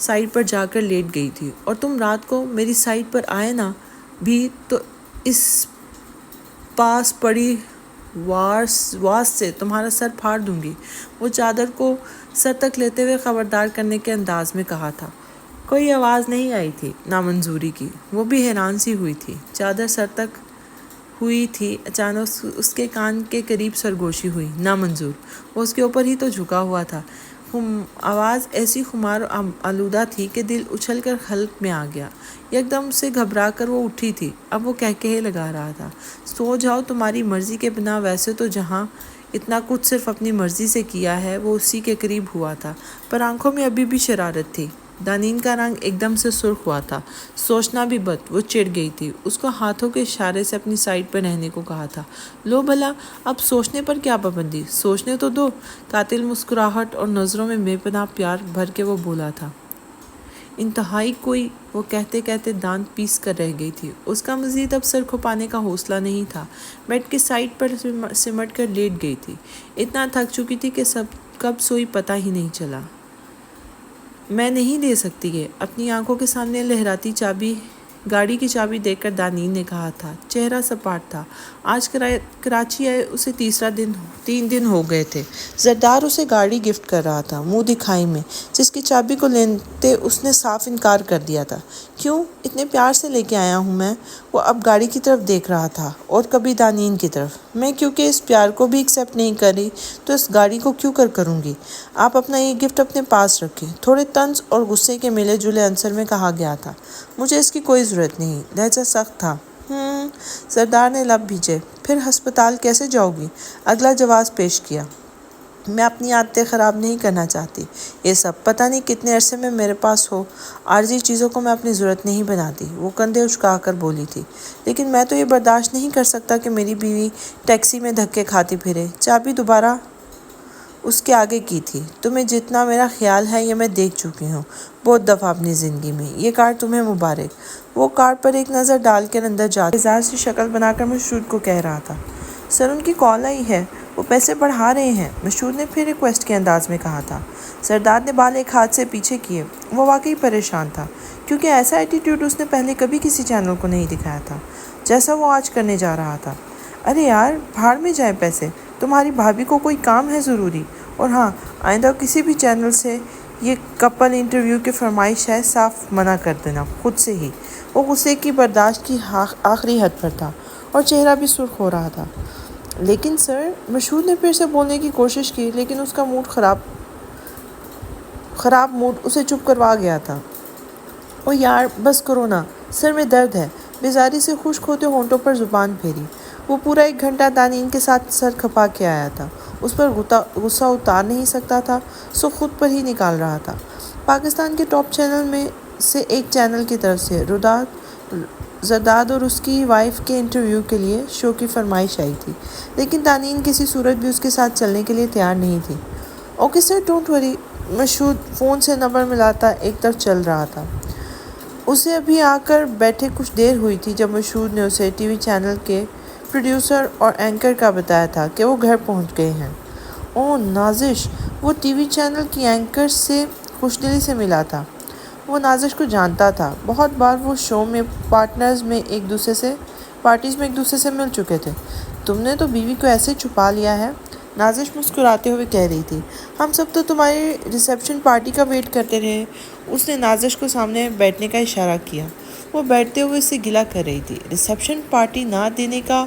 سائڈ پر جا کر لیٹ گئی تھی۔ اور تم رات کو میری سائڈ پر آئے نا بھی تو اس پاس پڑی واس سے تمہارا سر پھاڑ دوں گی، وہ چادر کو سر تک لیتے ہوئے خبردار کرنے کے انداز میں کہا تھا۔ کوئی آواز نہیں آئی تھی نامنظوری کی، وہ بھی حیران سی ہوئی تھی۔ چادر سر تک ہوئی تھی، اچانک اس کے کان کے قریب سرگوشی ہوئی، نامنظور، وہ اس کے اوپر ہی تو جھکا ہوا تھا، آواز ایسی خمار آلودہ تھی کہ دل اچھل کر حلق میں آ گیا۔ یکدم سے گھبرا کر وہ اٹھی تھی۔ اب وہ کہے لگا رہا تھا، سو جاؤ تمہاری مرضی کے بنا، ویسے تو جہاں اتنا کچھ صرف اپنی مرضی سے کیا ہے وہ اسی کے قریب ہوا تھا، پر آنکھوں میں ابھی بھی شرارت تھی۔ دانین کا رنگ ایک دم سے سرخ ہوا تھا۔ سوچنا بھی بد، وہ چڑ گئی تھی۔ اس کو ہاتھوں کے اشارے سے اپنی سائڈ پر رہنے کو کہا تھا۔ لو بھلا، اب سوچنے پر کیا پابندی، سوچنے تو دو۔ قاتل مسکراہٹ اور نظروں میں بے پناہ پیار بھر کے وہ بولا تھا۔ انتہائی کوئی، وہ کہتے کہتے دانت پیس کر رہ گئی تھی۔ اس کا مزید اب سر کھپانے کا حوصلہ نہیں تھا۔ بیڈ کی سائڈ پر سمٹ کر لیٹ گئی تھی۔ اتنا تھک چکی تھی کہ کب سوئی پتہ ہی نہیں چلا۔ میں نہیں دے سکتی یہ، اپنی آنکھوں کے سامنے لہراتی گاڑی کی چابی دیکھ کر دانین نے کہا تھا۔ چہرہ سپاٹ تھا۔ آج کراچی آئے اسے 3 دن ہو گئے تھے۔ زردار اسے گاڑی گفٹ کر رہا تھا، منہ دکھائی میں، جس کی چابی کو لیتے اس نے صاف انکار کر دیا تھا۔ کیوں؟ اتنے پیار سے لے کے آیا ہوں میں۔ وہ اب گاڑی کی طرف دیکھ رہا تھا اور کبھی دانین کی طرف۔ میں کیونکہ اس پیار کو بھی ایکسیپٹ نہیں کر رہی تو اس گاڑی کو کیوں کروں گی؟ آپ اپنا یہ گفٹ اپنے پاس رکھیں۔ تھوڑے طنز اور غصے کے ملے جلے عنصر میں کہا گیا تھا۔ مجھے اس کی کوئی ضرورت نہیں۔ لہجہ سخت تھا۔ زردار نے لب بھیجے۔ پھر ہسپتال کیسے جاؤ گی؟ اگلا جواز پیش کیا۔ میں اپنی عادتیں خراب نہیں کرنا چاہتی۔ یہ سب پتہ نہیں کتنے عرصے میں میرے پاس ہو۔ عارضی چیزوں کو میں اپنی ضرورت نہیں بناتی۔ وہ کندھے اچکا کر بولی تھی۔ لیکن میں تو یہ برداشت نہیں کر سکتا کہ میری بیوی ٹیکسی میں دھکے کھاتی پھرے۔ چابی دوبارہ اس کے آگے کی تھی۔ تمہیں جتنا میرا خیال ہے یہ میں دیکھ چکی ہوں بہت دفعہ اپنی زندگی میں۔ یہ کارڈ تمہیں مبارک۔ وہ کارڈ پر ایک نظر ڈال کر اندر جاتا اعزاز سے شکل بنا کر مسعود کو کہہ رہا تھا۔ سر ان کی کال آئی ہے، وہ پیسے بڑھا رہے ہیں، مسعود نے پھر ریکویسٹ کے انداز میں کہا تھا۔ زرداد نے بال ایک ہاتھ سے پیچھے کیے۔ وہ واقعی پریشان تھا، کیونکہ ایسا ایٹیٹیوڈ اس نے پہلے کبھی کسی چینل کو نہیں دکھایا تھا جیسا وہ آج کرنے جا رہا تھا۔ ارے یار، بھاڑ میں جائیں پیسے، تمہاری بھابھی کو کوئی کام ہے ضروری، اور ہاں، آئندہ کسی بھی چینل سے یہ کپل انٹرویو کی فرمائش ہے، صاف منع کر دینا خود سے ہی۔ وہ غصے کی برداشت کی آخری حد پر تھا اور چہرہ بھی سرخ ہو رہا تھا۔ لیکن سر، مسعود نے پھر سے بولنے کی کوشش کی، لیکن اس کا خراب موڈ اسے چپ کروا گیا تھا۔ او یار، بس کرو نا، سر میں درد ہے۔ بیزاری سے خشک ہوتے ہونٹوں پر زبان پھیری۔ وہ پورا 1 گھنٹہ دانین کے ساتھ سر کھپا کے آیا تھا۔ اس پر غصہ اتار نہیں سکتا تھا، سو خود پر ہی نکال رہا تھا۔ پاکستان کے ٹاپ چینل میں سے ایک چینل کی طرف سے زرداد اور اس کی وائف کے انٹرویو کے لیے شو کی فرمائش آئی تھی، لیکن دانین کسی صورت بھی اس کے ساتھ چلنے کے لیے تیار نہیں تھی۔ Okay sir, don't worry. Masood phone سے نمبر ملاتا ایک طرف چل رہا تھا۔ اسے ابھی آ کر بیٹھے کچھ دیر ہوئی تھی جب مسعود نے اسے ٹی وی چینل کے پروڈیوسر اور اینکر کا بتایا تھا کہ وہ گھر پہنچ گئے ہیں۔ اوہ نازش! وہ ٹی وی چینل کی اینکر سے خوش دلی سے ملا تھا۔ وہ نازش کو جانتا تھا۔ بہت بار وہ شو میں پارٹیز میں ایک دوسرے سے مل چکے تھے۔ تم نے تو بیوی کو ایسے چھپا لیا ہے، نازش مسکراتے ہوئے کہہ رہی تھی۔ ہم سب تو تمہاری ریسیپشن پارٹی کا ویٹ کرتے رہے۔ اس نے نازش کو سامنے بیٹھنے کا اشارہ کیا۔ وہ بیٹھتے ہوئے اس سے گلہ کر رہی تھی۔ ریسیپشن پارٹی نہ دینے کا،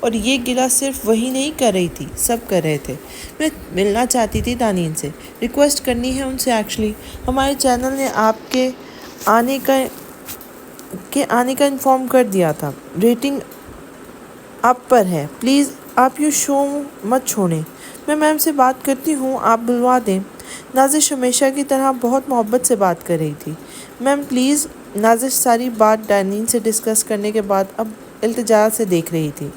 اور یہ گلہ صرف وہی نہیں کر رہی تھی، سب کر رہے تھے۔ میں ملنا چاہتی تھی دانین سے، ریکویسٹ کرنی ہے ان سے ایکچولی۔ ہمارے چینل نے آپ کے آنے کا انفارم کر دیا تھا۔ ریٹنگ اپ پر ہے۔ پلیز آپ یہ شو مت چھوڑیں۔ میں میم سے بات کرتی ہوں، آپ بلوا دیں۔ نازش ہمیشہ کی طرح بہت محبت سے بات کر رہی تھی۔ میم پلیز۔ نازش ساری بات دانین سے ڈسکس کرنے کے بعد اب التجا سے دیکھ رہی تھی،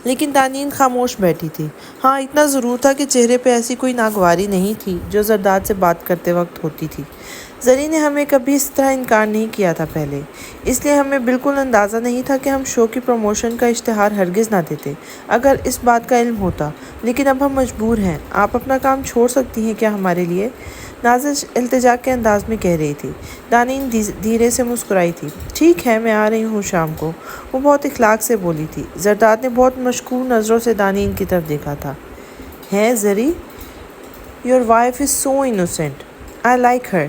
لیکن دانین خاموش بیٹھی تھی۔ ہاں، اتنا ضرور تھا کہ چہرے پہ ایسی کوئی ناگواری نہیں تھی جو زرداد سے بات کرتے وقت ہوتی تھی۔ زری نے ہمیں کبھی اس طرح انکار نہیں کیا تھا پہلے، اس لیے ہمیں بالکل اندازہ نہیں تھا کہ ہم شو کی پروموشن کا اشتہار ہرگز نہ دیتے اگر اس بات کا علم ہوتا، لیکن اب ہم مجبور ہیں۔ آپ اپنا کام چھوڑ سکتی ہیں کیا ہمارے لیے؟ نازش التجا کے انداز میں کہہ رہی تھی۔ دانین دھیرے سے مسکرائی تھی۔ ٹھیک ہے، میں آ رہی ہوں شام کو، وہ بہت اخلاق سے بولی تھی۔ زرداد نے بہت مشکوک نظروں سے دانین کی طرف دیکھا تھا۔ Hey Zari? Your wife is so innocent, I like her,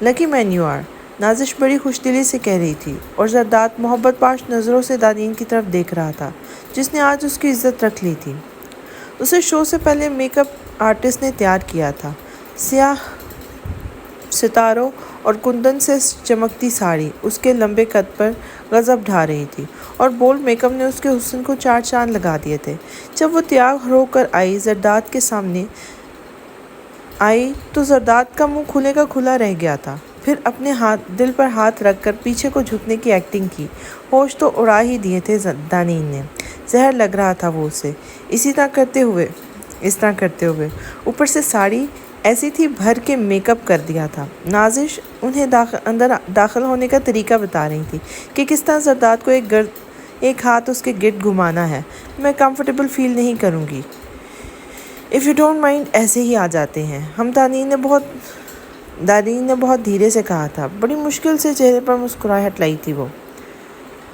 lucky man you are, Nazish بڑی خوش دلی سے کہہ رہی تھی، اور زرداد محبت پاش نظروں سے دانین کی طرف دیکھ رہا تھا جس نے آج اس کی عزت رکھ لی تھی۔ اسے شو سے پہلے میک اپ آرٹسٹ نے تیار کیا تھا۔ سیاہ ستاروں اور کندن سے چمکتی ساڑی اس کے لمبے قد پر غضب ڈھا رہی تھی، اور بولڈ میک اپ نے اس کے حسن کو چار چاند لگا دیے تھے۔ جب وہ تیار ہو کر آئی، زرداد کے سامنے آئی تو زرداد کا منہ کھلے کا کھلا رہ گیا تھا۔ پھر اپنے دل پر ہاتھ رکھ کر پیچھے کو جھکنے کی ایکٹنگ کی۔ ہوش تو اڑا ہی دیے تھے دانین نے، زہر لگ رہا تھا وہ اسے اس طرح کرتے ہوئے۔ اوپر سے ساڑی ایسی تھی بھر کے میک اپ کر دیا تھا۔ نازش انہیں اندر داخل ہونے کا طریقہ بتا رہی تھی کہ کس طرح زرداد کو ایک ہاتھ اس کے گرد گھمانا ہے۔ میں کمفرٹیبل فیل نہیں کروں گی، اف یو ڈونٹ مائنڈ۔ ایسے ہی آ جاتے ہیں ہم، دانین نے بہت دھیرے سے کہا تھا۔ بڑی مشکل سے چہرے پر مسکراہٹ لائی تھی وہ۔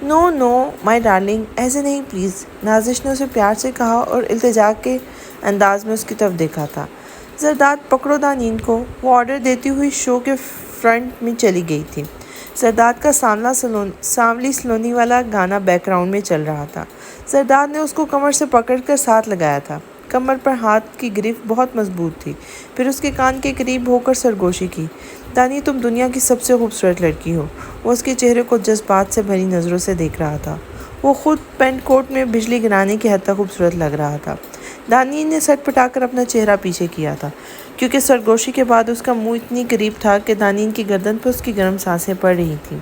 نو نو مائی ڈارلنگ، ایسے نہیں پلیز، نازش نے اسے پیار سے کہا اور التجا کے انداز میں اس کی طرف دیکھا تھا۔ زرداد پکڑو دانین کو، وہ آرڈر دیتی ہوئی شو کے فرنٹ میں چلی گئی تھی۔ زرداد کا سانولی سلونی والا گانا بیک گراؤنڈ میں چل رہا تھا۔ زرداد نے اس کو کمر سے پکڑ کر ساتھ لگایا تھا۔ کمر پر ہاتھ کی گرفت بہت مضبوط تھی۔ پھر اس کے کان کے قریب ہو کر سرگوشی کی۔ دانی، تم دنیا کی سب سے خوبصورت لڑکی ہو۔ وہ اس کے چہرے کو جذبات سے بھری نظروں سے دیکھ رہا تھا۔ وہ خود پینٹ کوٹ میں بجلی گرانے کی حد تک خوبصورت لگ رہا تھا۔ دانی نے سٹ پٹا کر اپنا چہرہ پیچھے کیا تھا، کیونکہ سرگوشی کے بعد اس کا منہ اتنی قریب تھا کہ دانی کی گردن پر اس کی گرم سانسیں پڑ رہی تھیں۔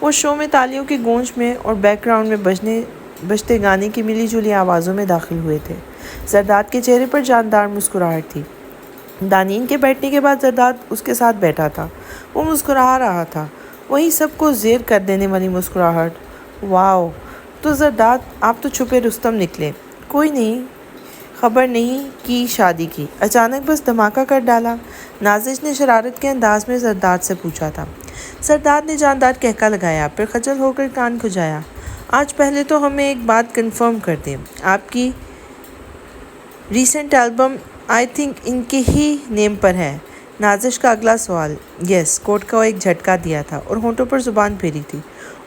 وہ شو میں تالیوں کی گونج میں اور بیک گراؤنڈ میں بجتے گانے کی ملی جلی آوازوں میں داخل ہوئے تھے۔ زرداد کے چہرے پر جاندار مسکراہٹ تھی۔ دانین کے بیٹھنے کے بعد زرداد اس کے ساتھ بیٹھا تھا۔ وہ مسکرا رہا تھا، وہی سب کو زیر کر دینے والی مسکراہٹ۔ واو! تو زرداد، آپ تو چھپے رستم نکلے۔ کوئی نہیں، خبر نہیں کی شادی کی، اچانک بس دھماکہ کر ڈالا؟ نازش نے شرارت کے انداز میں زرداد سے پوچھا تھا۔ زرداد نے جاندار کہکا لگایا، پھر خجل ہو کر کان کھجایا۔ آج پہلے تو ہمیں ایک بات کنفرم کر دیں، آپ کی recent album I think in کے ہی نیم پر ہے؟ نازش کا اگلا سوال۔ یس، کوٹ کو ایک جھٹکا دیا تھا اور ہونٹوں پر زبان پھیری تھی۔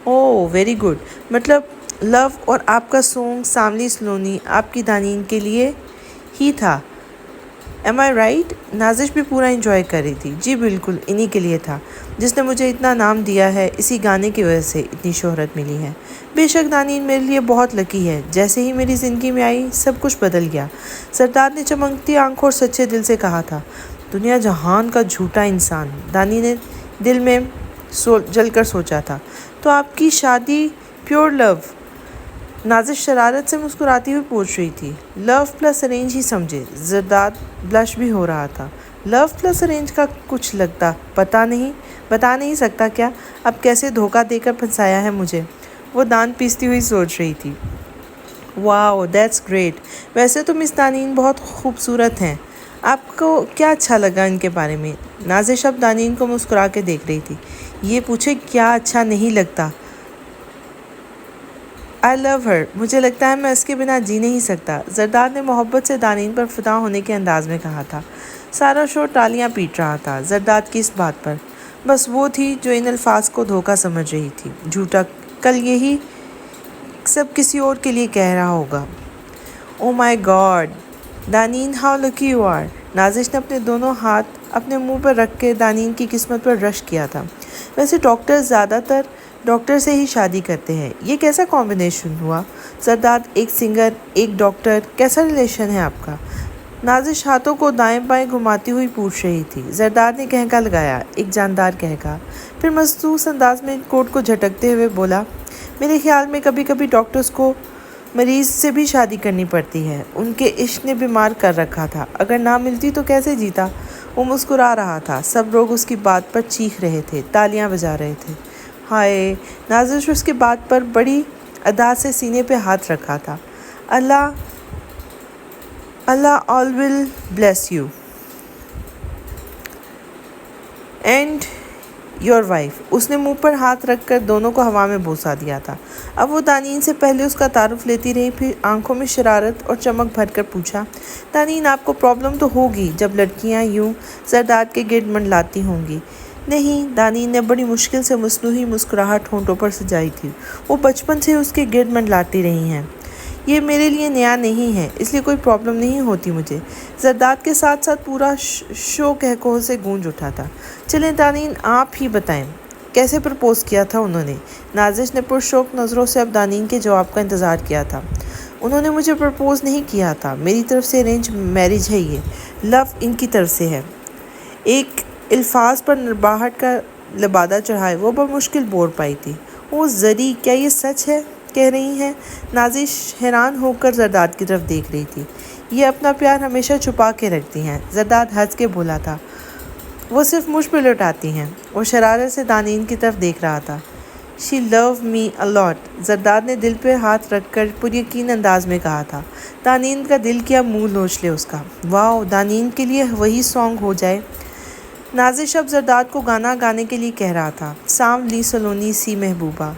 اوہ ویری گڈ، مطلب لو اور آپ کا سانگ سانولی سلونی آپ کی دانین کے لیے ہی تھا، ایم آئی رائٹ؟ نازش بھی پورا انجوائے کر رہی تھی۔ جی بالکل، انہی کے لیے تھا، جس نے مجھے اتنا نام دیا ہے، اسی گانے کی وجہ سے اتنی شہرت ملی ہے۔ بے شک دانین میرے لیے بہت لکی ہے، جیسے ہی میری زندگی میں آئی سب کچھ بدل گیا۔ زرداد نے چمکتی آنکھوں اور سچے دل سے کہا تھا۔ دنیا جہان کا جھوٹا انسان، دانی نے دل میں جل کر سوچا تھا۔ تو آپ کی شادی پیور لو؟ نازش شرارت سے مسکراتی ہوئی پوچھ رہی تھی۔ لو پلس ارینج ہی سمجھے۔ زرداد بلش بھی ہو رہا تھا۔ لو پلس ارینج کا کچھ لگتا بتا نہیں سکتا کیا؟ اب کیسے دھوکہ دے کر پھنسایا ہے مجھے؟ وہ دان پیستی ہوئی سوچ رہی تھی۔ واو دیٹس گریٹ، ویسے تو مس دانین بہت خوبصورت ہیں، آپ کو کیا اچھا لگا ان کے بارے میں؟ نازش اب دانین کو مسکرا کے دیکھ رہی تھی۔ یہ پوچھے کیا اچھا نہیں لگتا؟ آئی لو ہر، مجھے لگتا ہے میں اس کے بنا جی نہیں سکتا، زرداد نے محبت سے دانین پر فدا ہونے کے انداز میں کہا تھا۔ سارا شو ٹالیاں پیٹ رہا تھا زرداد کی اس بات پر۔ بس وہ تھی جو ان الفاظ کو دھوکہ سمجھ رہی تھی، جھوٹا، کل یہی سب کسی اور کے لیے کہہ رہا ہوگا۔ Oh my god Danin, how lucky you are. Nazish نے اپنے دونوں ہاتھ اپنے منہ پر رکھ کے دانین کی قسمت پر رشک کیا تھا۔ ویسے ڈاکٹر زیادہ تر ڈاکٹر سے ہی شادی کرتے ہیں، یہ کیسا کمبینیشن ہوا؟ زرداد، ایک سنگر ایک ڈاکٹر، کیسا ریلیشن ہے آپ کا؟ نازش ہاتھوں کو دائیں بائیں گھماتی ہوئی پوچھ رہی تھی۔ زرداد نے کہکا لگایا، ایک جاندار کہکا، پھر مخصوص انداز میں کوٹ کو جھٹکتے ہوئے بولا، میرے خیال میں کبھی کبھی ڈاکٹرز کو مریض سے بھی شادی کرنی پڑتی ہے، ان کے عشق نے بیمار کر رکھا تھا، اگر نہ ملتی تو کیسے جیتا؟ وہ مسکرا رہا تھا، سب لوگ اس کی بات پر چیخ رہے تھے، تالیاں بجا رہے تھے۔ ہائے! نازش اس کی بات پر بڑی ادا سے سینے پہ ہاتھ رکھا تھا۔ Allah all will bless you and your wife. اس نے منہ پر ہاتھ رکھ کر دونوں کو ہوا میں بوسا دیا تھا۔ اب وہ دانین سے پہلے اس کا تعارف لیتی رہی، پھر آنکھوں میں شرارت اور چمک بھر کر پوچھا، دانین آپ کو پرابلم تو ہوگی جب لڑکیاں یوں زرداد کے گرد منڈلاتی ہوں گی؟ نہیں، دانین نے بڑی مشکل سے مصنوعی مسکراہٹ ہونٹوں پر سجائی تھی، وہ بچپن سے اس کے گرد منڈلاتی رہی ہیں۔ یہ میرے لیے نیا نہیں ہے، اس لیے کوئی پرابلم نہیں ہوتی مجھے۔ زرداد کے ساتھ ساتھ پورا شو کہکہوں سے گونج اٹھا تھا۔ چلیں دانین آپ ہی بتائیں، کیسے پرپوز کیا تھا انہوں نے؟ نازش نے پرشوق نظروں سے اب دانین کے جواب کا انتظار کیا تھا۔ انہوں نے مجھے پرپوز نہیں کیا تھا، میری طرف سے ارینج میرج ہے، یہ لو ان کی طرف سے ہے۔ ایک الفاظ پر نرباہٹ کا لبادہ چڑھائے وہ بمشکل بول پائی تھی۔ او زری، کیا یہ سچ ہے کہہ رہی ہیں؟ نازش حیران ہو کر زرداد کی طرف دیکھ رہی تھی۔ یہ اپنا پیار ہمیشہ چھپا کے رکھتی ہیں، زرداد ہنس کے بولا تھا۔ وہ صرف مجھ پہ لٹاتی ہیں۔ وہ شرارت سے دانین کی طرف دیکھ رہا تھا۔ شی لو می اے لاٹ، زرداد نے دل پہ ہاتھ رکھ کر پر یقین انداز میں کہا تھا۔ دانین کا دل کیا منہ نوچ لے اس کا۔ واؤ، دانین کے لیے وہی سانگ ہو جائے۔ نازش اب زرداد کو گانا گانے کے لیے کہہ رہا تھا۔ سانولی سلونی سی محبوبہ،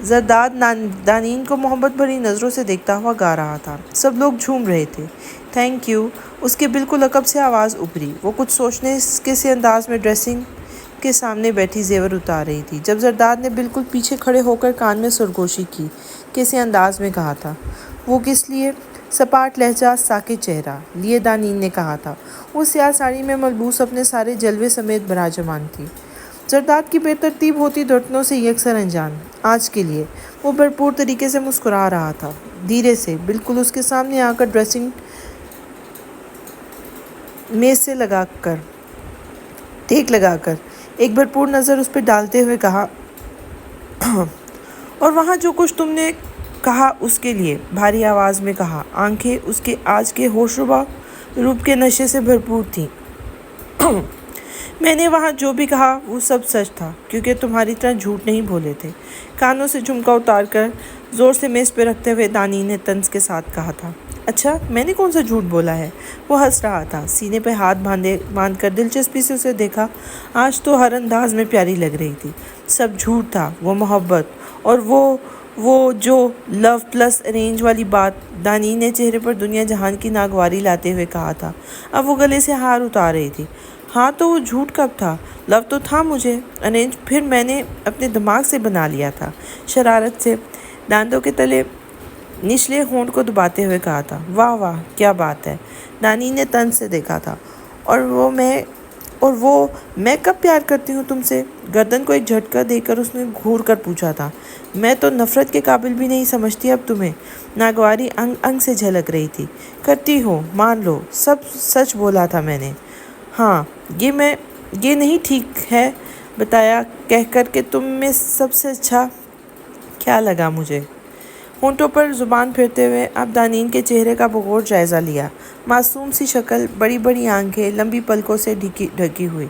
زرداد دانین کو محبت بھری نظروں سے دیکھتا ہوا گا رہا تھا۔ سب لوگ جھوم رہے تھے۔ تھینک یو، اس کے بالکل عقب سے آواز ابھری۔ وہ کچھ سوچنے کے سے انداز میں ڈریسنگ کے سامنے بیٹھی زیور اتار رہی تھی، جب زرداد نے بالکل پیچھے کھڑے ہو کر کان میں سرگوشی کی، کیسے انداز میں کہا تھا۔ وہ کس لیے؟ سپاٹ لہجہ، ساکت چہرہ لیے دانین نے کہا تھا۔ وہ سیاہ ساڑی میں ملبوس اپنے سارے جلوے سمیت براجمان تھی، زرداد کی بے ترتیب ہوتی دھڑکنوں سے یکسر انجان۔ آج کے لیے وہ بھرپور طریقے سے مسکرا رہا تھا، دھیرے سے، بالکل اس کے سامنے آ کر ڈریسنگ میز سے ٹیک لگا کر ایک بھرپور نظر اس پہ ڈالتے ہوئے کہا، اور وہاں جو کچھ تم نے کہا اس کے لیے، بھاری آواز میں کہا۔ آنکھیں اس کے آج کے ہوشربا روپ کے نشے سے بھرپور تھیں۔ میں نے وہاں جو بھی کہا وہ سب سچ تھا، کیونکہ تمہاری طرح جھوٹ نہیں بولے تھے۔ کانوں سے جھمکا اتار کر زور سے میز پہ رکھتے ہوئے دانین نے طنز کے ساتھ کہا تھا۔ اچھا، میں نے کون سا جھوٹ بولا ہے؟ وہ ہنس رہا تھا، سینے پہ ہاتھ باندھ کر دلچسپی سے اسے دیکھا۔ آج تو ہر انداز میں پیاری لگ رہی تھی۔ سب جھوٹ تھا، وہ محبت اور وہ جو لو پلس ارینج والی بات۔ دانین نے چہرے پر دنیا جہان کی ناگواری لاتے ہوئے کہا تھا۔ اب وہ گلے سے ہار اتار رہی تھی۔ ہاں تو وہ جھوٹ کب تھا؟ لو تو تھا مجھے، ارینج پھر میں نے اپنے دماغ سے بنا لیا تھا، شرارت سے دانتوں کے تلے نچلے ہونٹ کو دباتے ہوئے کہا تھا۔ واہ واہ، کیا بات ہے! دانین نے طنز سے دیکھا تھا۔ اور وہ میں کب پیار کرتی ہوں تم سے؟ گردن کو ایک جھٹکا دے کر اس نے گھور کر پوچھا تھا۔ میں تو نفرت کے قابل بھی نہیں سمجھتی اب تمہیں۔ ناگواری انگ انگ سے جھلک رہی تھی۔ کرتی ہو، مان لو، سب سچ بولا تھا میں نے۔ ہاں، یہ نہیں ٹھیک ہے بتایا کہہ کر کہ تم میں سب سے اچھا کیا لگا مجھے۔ ہونٹوں پر زبان پھرتے ہوئے اب دانین کے چہرے کا بغور جائزہ لیا۔ معصوم سی شکل، بڑی بڑی آنکھیں لمبی پلکوں سے ڈھکی ہوئی۔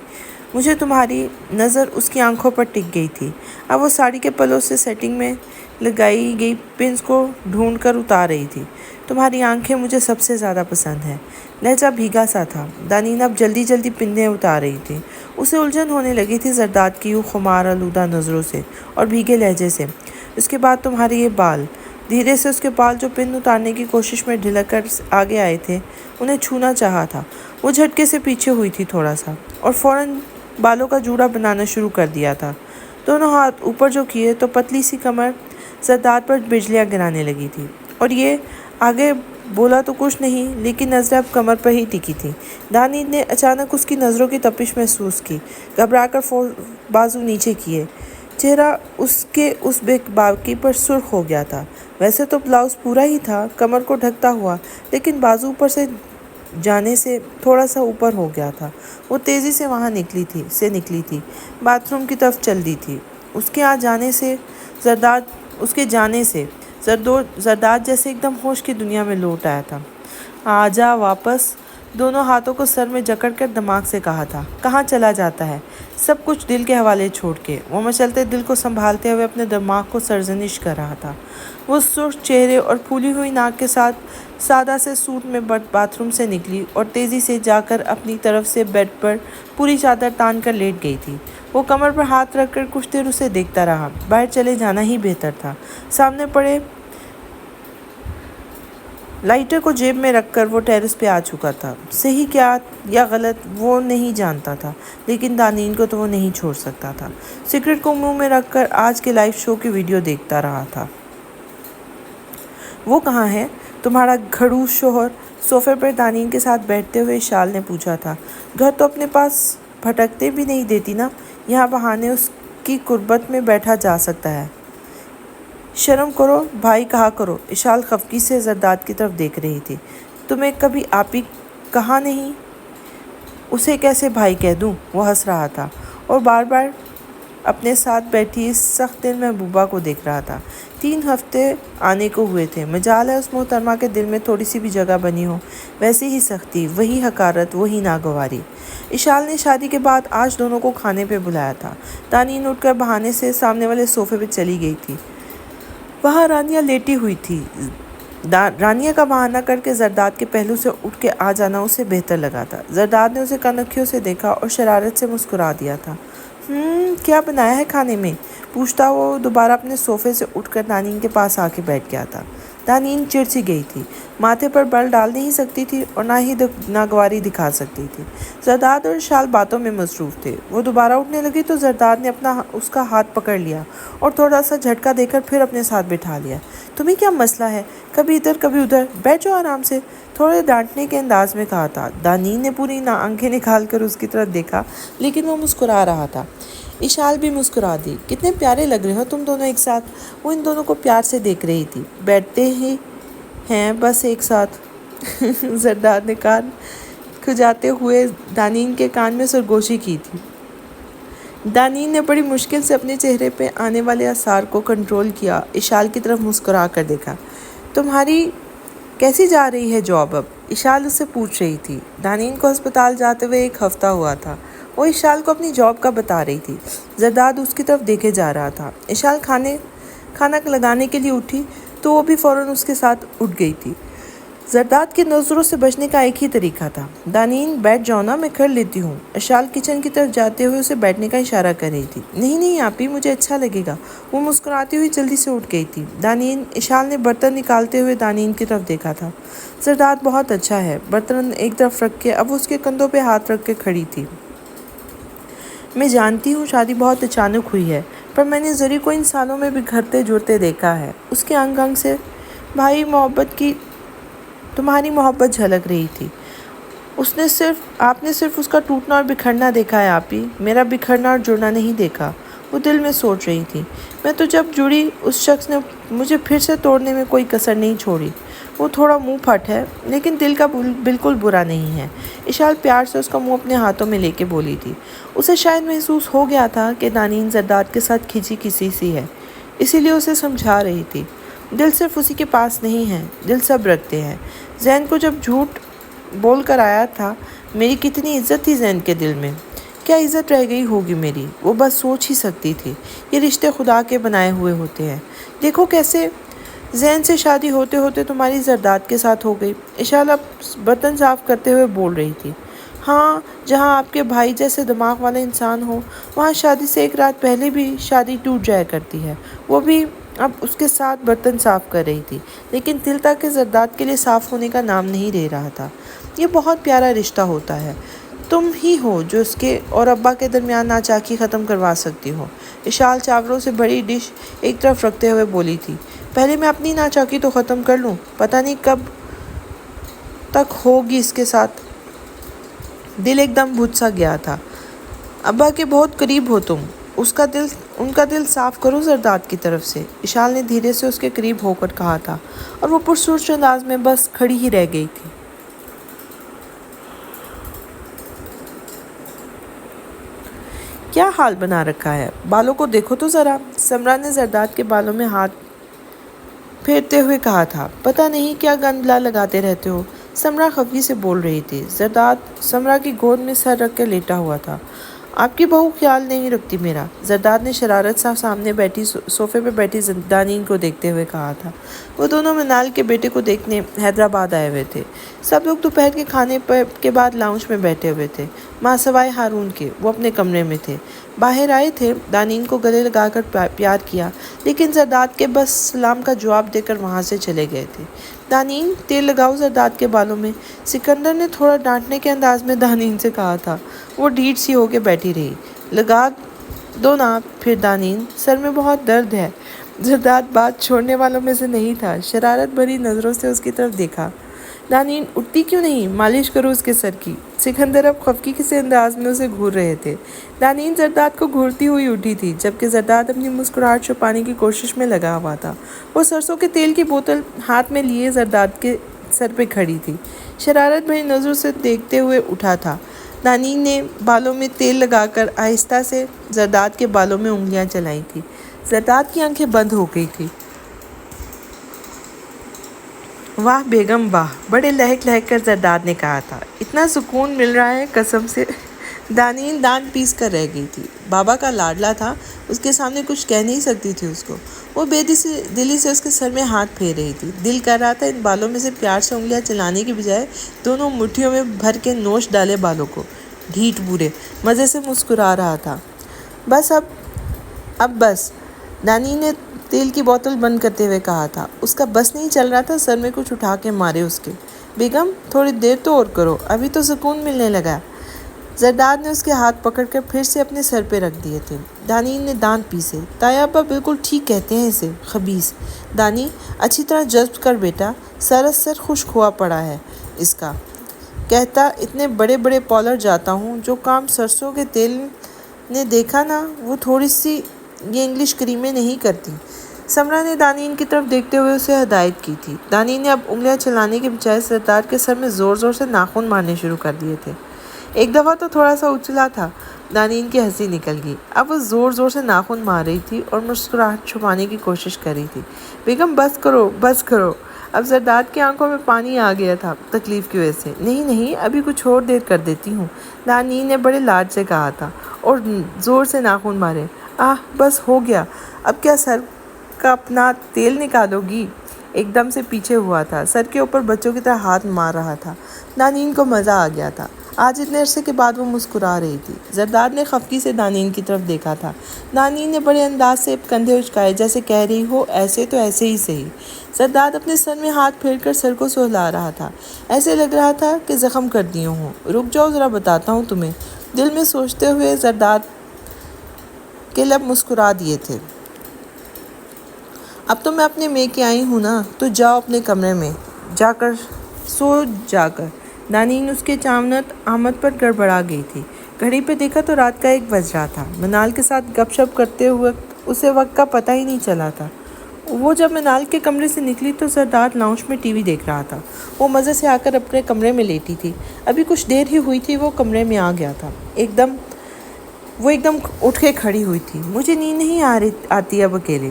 مجھے تمہاری نظر اس کی آنکھوں پر ٹک گئی تھی۔ اب وہ ساڑی کے پلوں سے سیٹنگ میں لگائی گئی پنس کو ڈھونڈ کر اتار رہی تھی۔ تمہاری آنکھیں مجھے سب سے زیادہ پسند ہیں۔ لہجہ بھیگا سا تھا۔ دانین اب جلدی جلدی پنیں اتار رہی تھی۔ اسے الجھن ہونے لگی تھی زرداد کی یوں خمار آلودہ نظروں سے اور بھیگے لہجے سے۔ اس کے بعد تمہارے یہ بال، دھیرے سے اس کے بال جو پن اتارنے کی کوشش میں ڈھلک کر آگے آئے تھے، انہیں چھونا چاہا تھا۔ وہ جھٹکے سے پیچھے ہوئی تھی تھوڑا سا، اور فوراً بالوں کا جوڑا بنانا شروع کر دیا تھا۔ دونوں ہاتھ اوپر جو کیے تو پتلی سی کمر زرداد پر بجلیاں گرانے لگی تھی، اور یہ آگے بولا تو کچھ نہیں، لیکن نظریں اب کمر پر ہی ٹکی تھیں۔ دانین نے اچانک اس کی نظروں کی تپش محسوس کی، گھبرا کر بازو نیچے کیے۔ چہرہ اس کے اس بے باکی پر سرخ ہو گیا تھا۔ ویسے تو بلاؤز پورا ہی تھا، کمر کو ڈھکتا ہوا، لیکن بازو اوپر سے جانے سے تھوڑا سا اوپر ہو گیا تھا۔ وہ تیزی سے وہاں نکلی تھی، باتھ روم کی طرف چل دی تھی۔ اس کے جانے سے زرداد جیسے ایک دم ہوش کی دنیا میں لوٹ آیا تھا۔ آجا واپس، دونوں ہاتھوں کو سر میں جکڑ کر دماغ سے کہا تھا۔ کہاں چلا جاتا ہے؟ سب کچھ دل کے حوالے چھوڑ کے۔ وہ مچلتے دل کو سنبھالتے ہوئے اپنے دماغ کو سرزنش کر رہا تھا۔ وہ سرخ چہرے اور پھولی ہوئی ناک کے ساتھ سادہ سے سوٹ میں باتھ روم سے نکلی اور تیزی سے جا کر اپنی طرف سے بیڈ پر پوری چادر تان کر لیٹ گئی تھی۔ وہ کمر پر ہاتھ رکھ کر کچھ دیر اسے دیکھتا رہا۔ باہر چلے جانا ہی بہتر تھا۔ سامنے پڑے لائٹر کو جیب میں رکھ کر وہ ٹیرس پہ آ چکا تھا۔ صحیح کیا یا غلط وہ نہیں جانتا تھا، لیکن دانین کو تو وہ نہیں چھوڑ سکتا تھا۔ سگریٹ کو منہ میں رکھ کر آج کے لائیو شو کی ویڈیو دیکھتا رہا تھا۔ وہ کہاں ہے تمہارا گھڑوس شوہر؟ صوفے پر دانین کے ساتھ بیٹھتے ہوئے اشال نے پوچھا تھا۔ گھر تو اپنے پاس بھٹکتے بھی نہیں دیتی نا، یہاں بہانے اس کی قربت میں بیٹھا جا سکتا ہے۔ شرم کرو بھائی کہا کرو۔ اشال خفگی سے زرداد کی طرف دیکھ رہی تھی۔ تمہیں کبھی آپی کہا نہیں؟ اسے کیسے بھائی کہہ دوں؟ وہ ہنس رہا تھا اور بار بار اپنے ساتھ بیٹھی اس سخت دل محبوبہ کو دیکھ رہا تھا۔ 3 ہفتے آنے کو ہوئے تھے، مجال ہے اس محترمہ کے دل میں تھوڑی سی بھی جگہ بنی ہو۔ ویسی ہی سختی، وہی حقارت، وہی ناگواری۔ اشال نے شادی کے بعد آج دونوں کو کھانے پہ بلایا تھا۔ دانین اٹھ کر بہانے سے سامنے والے صوفے پہ چلی گئی تھی۔ وہاں رانیہ لیٹی ہوئی تھی۔ رانیہ کا بہانہ کر کے زرداد کے پہلو سے اٹھ کے آ جانا اسے بہتر لگا تھا۔ زرداد نے اسے کنکھیوں سے دیکھا اور شرارت سے مسکرا دیا تھا۔ کیا بنایا ہے کھانے میں؟ پوچھتا وہ دوبارہ اپنے صوفے سے اٹھ کر دانین کے پاس آ کے بیٹھ گیا تھا۔ دانین چڑ سی گئی تھی، ماتھے پر بل ڈال نہیں سکتی تھی اور نہ ہی ناگواری دکھا سکتی تھی۔ زرداد اور اشال باتوں میں مصروف تھے۔ وہ دوبارہ اٹھنے لگی تو زرداد نے اس کا ہاتھ پکڑ لیا اور تھوڑا سا جھٹکا دے کر پھر اپنے ساتھ بٹھا لیا۔ تمہیں کیا مسئلہ ہے؟ کبھی ادھر کبھی ادھر، بیٹھ جاؤ آرام سے، تھوڑے ڈانٹنے کے انداز میں کہا تھا۔ دانین نے پوری آنکھیں نکال کر اس کی طرف دیکھا لیکن وہ مسکرا رہا تھا۔ اشال بھی مسکرا دی۔ کتنے پیارے لگ رہے ہو تم دونوں ایک ساتھ۔ وہ ان دونوں کو پیار سے دیکھ رہی تھی۔ بیٹھتے ہی ہیں بس ایک ساتھ زرداد نے کان کھجاتے ہوئے دانین کے کان میں سرگوشی کی تھی۔ دانین نے بڑی مشکل سے اپنے چہرے پہ آنے والے آثار کو کنٹرول کیا، اشال کی طرف مسکرا کر دیکھا۔ تمہاری کیسی جا رہی ہے جاب اب؟ اشال اس سے پوچھ رہی تھی۔ دانین کو ہسپتال جاتے ہوئے 1 ہفتہ ہوا تھا۔ وہ اشال کو اپنی جاب کا بتا رہی تھی۔ زرداد اس کی طرف دیکھے جا رہا تھا۔ اشال کھانا لگانے کے لیے اٹھی تو وہ بھی فوراً اس کے ساتھ اٹھ گئی تھی۔ زرداد کی نظروں سے بچنے کا ایک ہی طریقہ تھا۔ دانین بیٹھ جاؤ نا، میں کر لیتی ہوں۔ اشال کچن کی طرف جاتے ہوئے اسے بیٹھنے کا اشارہ کر رہی تھی۔ نہیں آپی، مجھے اچھا لگے گا۔ وہ مسکراتی ہوئی جلدی سے اٹھ گئی تھی۔ اشال نے برتن نکالتے ہوئے دانین کی طرف دیکھا تھا۔ زرداد بہت اچھا ہے۔ برتن ایک طرف رکھ کے اب اس کے کندھوں پہ ہاتھ رکھ کے کھڑی تھی۔ میں جانتی ہوں شادی بہت اچانک ہوئی ہے، پر میں نے زری کو ان سالوں میں بکھرتے جڑتے دیکھا ہے۔ اس کے انگ انگ سے تمہاری محبت جھلک رہی تھی۔ آپ نے صرف اس کا ٹوٹنا اور بکھرنا دیکھا ہے آپی، میرا بکھرنا اور جڑنا نہیں دیکھا۔ وہ دل میں سوچ رہی تھی۔ میں تو جب جڑی اس شخص نے مجھے پھر سے توڑنے میں کوئی کسر نہیں چھوڑی۔ وہ تھوڑا منہ پھٹ ہے لیکن دل کا بالکل برا نہیں ہے۔ اشال پیار سے اس کا منہ اپنے ہاتھوں میں لے کے بولی تھی۔ اسے شاید محسوس ہو گیا تھا کہ دانین زرداد کے ساتھ کھینچی کسی سی ہے، اسی لیے اسے سمجھا رہی تھی۔ دل صرف اسی کے پاس نہیں ہے، دل سب رکھتے ہیں۔ زین کو جب جھوٹ بول کر آیا تھا، میری کتنی عزت تھی زین کے دل میں، کیا عزت رہ گئی ہوگی میری، وہ بس سوچ ہی سکتی تھی۔ یہ رشتے خدا کے بنائے ہوئے ہوتے ہیں۔ دیکھو کیسے زین سے شادی ہوتے ہوتے تمہاری زرداد کے ساتھ ہو گئی۔ اشال اب برتن صاف کرتے ہوئے بول رہی تھی۔ ہاں، جہاں آپ کے بھائی جیسے دماغ والا انسان ہو، وہاں شادی سے 1 رات پہلے بھی شادی ٹوٹ جایا کرتی ہے۔ وہ بھی اب اس کے ساتھ برتن صاف کر رہی تھی، لیکن دل تک زرداد کے لیے صاف ہونے کا نام نہیں لے رہا تھا۔ یہ بہت پیارا رشتہ ہوتا ہے، تم ہی ہو جو اس کے اور ابا کے درمیان ناچاکی ختم کروا سکتی ہو۔ اشال چاولوں سے بڑی ڈش ایک طرف رکھتے ہوئے بولی تھی۔ پہلے میں اپنی ناچاکی تو ختم کر لوں، پتہ نہیں کب تک ہوگی اس کے ساتھ۔ دل ایک دم بجھ سا گیا تھا۔ ابا کے بہت قریب ہو تم، ان کا دل صاف کرو زرداد کی طرف سے، اشال نے دھیرے سے اس کے قریب ہو کر کہا تھا، اور وہ پرسرخ انداز میں بس کھڑی ہی رہ گئی تھی۔ کیا حال بنا رکھا ہے، بالوں کو دیکھو تو ذرا، سمرا نے زرداد کے بالوں میں ہاتھ پھیرتے ہوئے کہا تھا۔ پتہ نہیں کیا گند لگاتے رہتے ہو، سمرا خفگی سے بول رہی تھی۔ زرداد سمرا کی گود میں سر رکھ کے لیٹا ہوا تھا۔ آپ کی بہو خیال نہیں رکھتی میرا، زرداد نے شرارت سے سامنے بیٹھی صوفے پہ بیٹھی دانین کو دیکھتے ہوئے کہا تھا۔ وہ دونوں منال کے بیٹے کو دیکھنے حیدرآباد آئے ہوئے تھے۔ سب لوگ دوپہر کے کھانے کے بعد لاؤنج میں بیٹھے ہوئے تھے، ماں سوائے ہارون کے، وہ اپنے کمرے میں تھے۔ باہر آئے تھے، دانین کو گلے لگا کر پیار کیا، لیکن زرداد کے بس سلام کا جواب دے کر وہاں سے چلے گئے تھے۔ دانین، تیل لگاؤ زرداد کے بالوں میں، سکندر نے تھوڑا ڈانٹنے کے انداز میں دانین سے کہا تھا۔ وہ ڈھیٹ سی ہو کے بیٹھی رہی۔ لگا دو نا پھر دانین، سر میں بہت درد ہے۔ زرداد بات چھوڑنے والوں میں سے نہیں تھا، شرارت بھری نظروں سے اس کی طرف دیکھا۔ دانین اٹھتی کیوں نہیں؟ مالش کرو اس کے سر کی۔ سکندر اب خفگی سے انداز میں اسے گھور رہے تھے۔ دانین زرداد کو گھورتی ہوئی اٹھی تھی، جبکہ زرداد اپنی مسکراہٹ چھپانے کی کوشش میں لگا ہوا تھا۔ وہ سرسوں کے تیل کی بوتل ہاتھ میں لیے زرداد کے سر پہ کھڑی تھی، شرارت بھری نظروں سے دیکھتے ہوئے اٹھا تھا۔ دانین نے بالوں میں تیل لگا کر آہستہ سے زرداد کے بالوں میں انگلیاں چلائی تھیں۔ زرداد کی آنکھیں بند ہو گئی تھیں۔ واہ بیگم واہ، بڑے لہک لہک کر زرداد نے کہا تھا۔ اتنا سکون مل رہا ہے قسم سے۔ دانین دانت پیس کر رہ گئی تھی۔ بابا کا لاڈلا تھا، اس کے سامنے کچھ کہہ نہیں سکتی تھی اس کو۔ وہ بے دلی سے اس کے سر میں ہاتھ پھیر رہی تھی۔ دل کر رہا تھا ان بالوں میں سے پیار سے انگلیاں چلانے کی بجائے دونوں مٹھیوں میں بھر کے نوچ ڈالے بالوں کو۔ ڈھیٹ بورے مزے سے مسکرا رہا تھا۔ بس اب بس، دانین نے تیل کی بوتل بند کرتے ہوئے کہا تھا۔ اس کا بس نہیں چل رہا تھا سر میں کچھ اٹھا کے مارے اس کے۔ بیگم تھوڑی دیر تو اور کرو، ابھی تو سکون ملنے لگا۔ زرداد نے اس کے ہاتھ پکڑ کر پھر سے اپنے سر پہ رکھ دیے تھے۔ دانین نے دانت پیسے۔ تایا ابا بالکل ٹھیک کہتے ہیں اسے، خبیث۔ دانی اچھی طرح جذب کر بیٹا، سراسر خشک ہوا پڑا ہے اس کا۔ کہتا اتنے بڑے بڑے پارلر جاتا ہوں، جو کام سرسوں کے تیل نے دیکھا نا، وہ تھوڑی سی یہ انگلش کریمیں نہیں کرتی۔ سمرا نے دانین کی طرف دیکھتے ہوئے اسے ہدایت کی تھی۔ دانین نے اب انگلیاں چلانے کے بجائے زرداد کے سر میں زور زور سے ناخن مارنے شروع کر دیے تھے۔ ایک دفعہ تو تھوڑا سا اچھلا تھا، دانین کی ہنسی نکل گئی۔ اب وہ زور زور سے ناخن مار رہی تھی اور مسکراہٹ چھپانے کی کوشش کر رہی تھی۔ بیگم بس کرو بس کرو۔ اب زرداد کی آنکھوں میں پانی آ گیا تھا تکلیف کی وجہ سے۔ نہیں نہیں، ابھی کچھ اور دیر کر دیتی ہوں، دانین نے بڑے لاڈ سے کہا تھا اور زور سے ناخن مارے۔ بس ہو گیا، اب کیا سر کا اپنا تیل نکالو گی؟ ایک دم سے پیچھے ہوا تھا، سر کے اوپر بچوں کی طرح ہاتھ مار رہا تھا۔ دانین کو مزہ آ گیا تھا۔ آج اتنے عرصے کے بعد وہ مسکرا رہی تھی۔ زرداد نے خفگی سے دانین کی طرف دیکھا تھا۔ دانین نے بڑے انداز سے کندھے اچکائے، جیسے کہہ رہی ہو ایسے تو ایسے ہی صحیح۔ زرداد اپنے سر میں ہاتھ پھیر کر سر کو سہلا رہا تھا، ایسے لگ رہا تھا کہ زخم کر دیے ہوں۔ رک جاؤ ذرا بتاتا ہوں تمہیں، دل میں سوچتے ہوئے زرداد کے لب مسکرا دیے تھے۔ اب تو میں اپنے میکے آئی ہوں نا، تو جاؤ اپنے کمرے میں جا کر سو جا کر۔ دانین اس کے چاونت آمد پر گڑبڑا گئی تھی۔ گھڑی پہ دیکھا تو رات کا 1 بج رہا تھا۔ منال کے ساتھ گپ شپ کرتے ہوئے اسے وقت کا پتہ ہی نہیں چلا تھا۔ وہ جب منال کے کمرے سے نکلی تو زرداد لاؤنج میں ٹی وی دیکھ رہا تھا۔ وہ مزے سے آ کر اپنے کمرے میں لیٹی تھی۔ ابھی کچھ دیر ہی ہوئی تھی وہ کمرے میں آ گیا تھا۔ ایک دم اٹھ کے کھڑی ہوئی تھی۔ مجھے نیند نہیں آتی اب اکیلے۔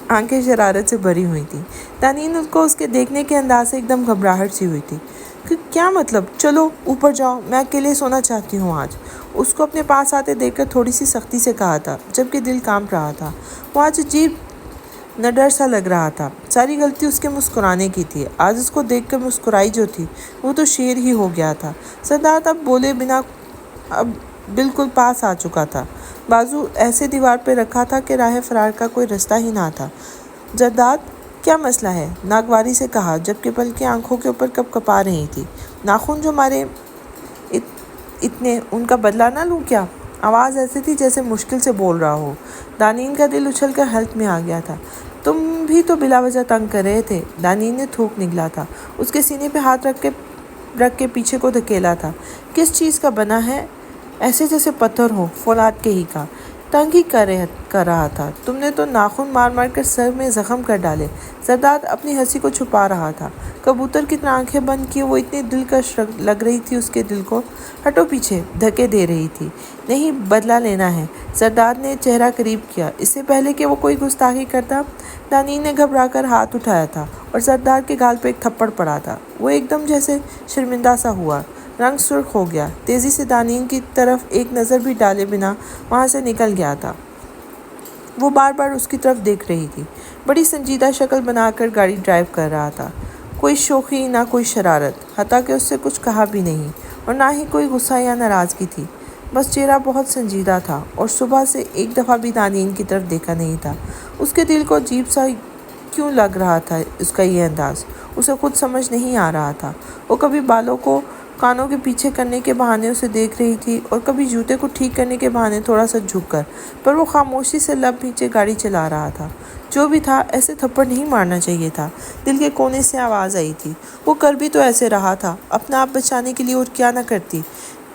آنکھیں شرارت سے بھری ہوئی تھیں۔ دانین کو اس کے دیکھنے کے انداز سے ایک دم گھبراہٹ سی ہوئی تھی۔ کیا مطلب؟ چلو اوپر جاؤ، میں اکیلے سونا چاہتی ہوں آج۔ اس کو اپنے پاس آتے دیکھ کر تھوڑی سی سختی سے کہا تھا، جبکہ دل کانپ رہا تھا۔ وہ آج عجیب نڈر سا لگ رہا تھا۔ ساری غلطی اس کے مسکرانے کی تھی۔ آج اس کو دیکھ کر مسکرائی جو تھی، وہ تو شیر ہی ہو گیا تھا۔ زرداد اب بولے بنا اب بالکل پاس آ چکا تھا، بازو ایسے دیوار پہ رکھا تھا کہ راہ فرار کا کوئی رستہ ہی نہ تھا۔ زرداد کیا مسئلہ ہے؟ ناگواری سے کہا، جبکہ پلکیں آنکھوں کے اوپر کپ کپا رہی تھی۔ ناخن جو مارے اتنے، ان کا بدلہ نہ لوں کیا؟ آواز ایسے تھی جیسے مشکل سے بول رہا ہو۔ دانین کا دل اچھل کر حلق میں آ گیا تھا۔ تم بھی تو بلا وجہ تنگ کر رہے تھے، دانین نے تھوک نگلا تھا۔ اس کے سینے پہ ہاتھ رکھ کے پیچھے کو دھکیلا تھا۔ کس چیز کا بنا ہے؟ ایسے جیسے پتھر ہو، فولاد کے ہی کا۔ تنگ ہی کر رہا تھا، تم نے تو ناخن مار مار کر سر میں زخم کر ڈالے۔ زرداد اپنی ہنسی کو چھپا رہا تھا۔ کبوتر کی طرح آنکھیں بند کیے وہ اتنی دلکش لگ رہی تھی اس کے دل کو۔ ہٹو پیچھے، دھکے دے رہی تھی۔ نہیں، بدلہ لینا ہے۔ زرداد نے چہرہ قریب کیا۔ اس سے پہلے کہ وہ کوئی گستاخی کرتا، دانین نے گھبرا کر ہاتھ اٹھایا تھا اور زرداد کے گال پہ ایک تھپڑ پڑا تھا۔ وہ ایک دم جیسے شرمندہ سا ہوا، رنگ سرخ ہو گیا، تیزی سے دانین کی طرف ایک نظر بھی ڈالے بنا وہاں سے نکل گیا تھا۔ وہ بار بار اس کی طرف دیکھ رہی تھی۔ بڑی سنجیدہ شکل بنا کر گاڑی ڈرائیو کر رہا تھا۔ کوئی شوخی نہ کوئی شرارت، حتیٰ کہ اس سے کچھ کہا بھی نہیں، اور نہ ہی کوئی غصہ یا ناراضگی تھی۔ بس چہرہ بہت سنجیدہ تھا، اور صبح سے ایک دفعہ بھی دانین کی طرف دیکھا نہیں تھا۔ اس کے دل کو عجیب سا کیوں لگ رہا تھا اس کا یہ انداز، اسے خود سمجھ نہیں آ رہا تھا۔ وہ کبھی بالوں کو کانوں کے پیچھے کرنے کے بہانے اسے دیکھ رہی تھی اور کبھی جوتے کو ٹھیک کرنے کے بہانے تھوڑا سا جھک کر، پر وہ خاموشی سے لب نیچے گاڑی چلا رہا تھا۔ جو بھی تھا، ایسے تھپڑ نہیں مارنا چاہیے تھا۔ دل کے کونے سے آواز آئی تھی، وہ کر بھی تو ایسے رہا تھا، اپنا آپ بچانے کے لیے، اور کیا نہ کرتی۔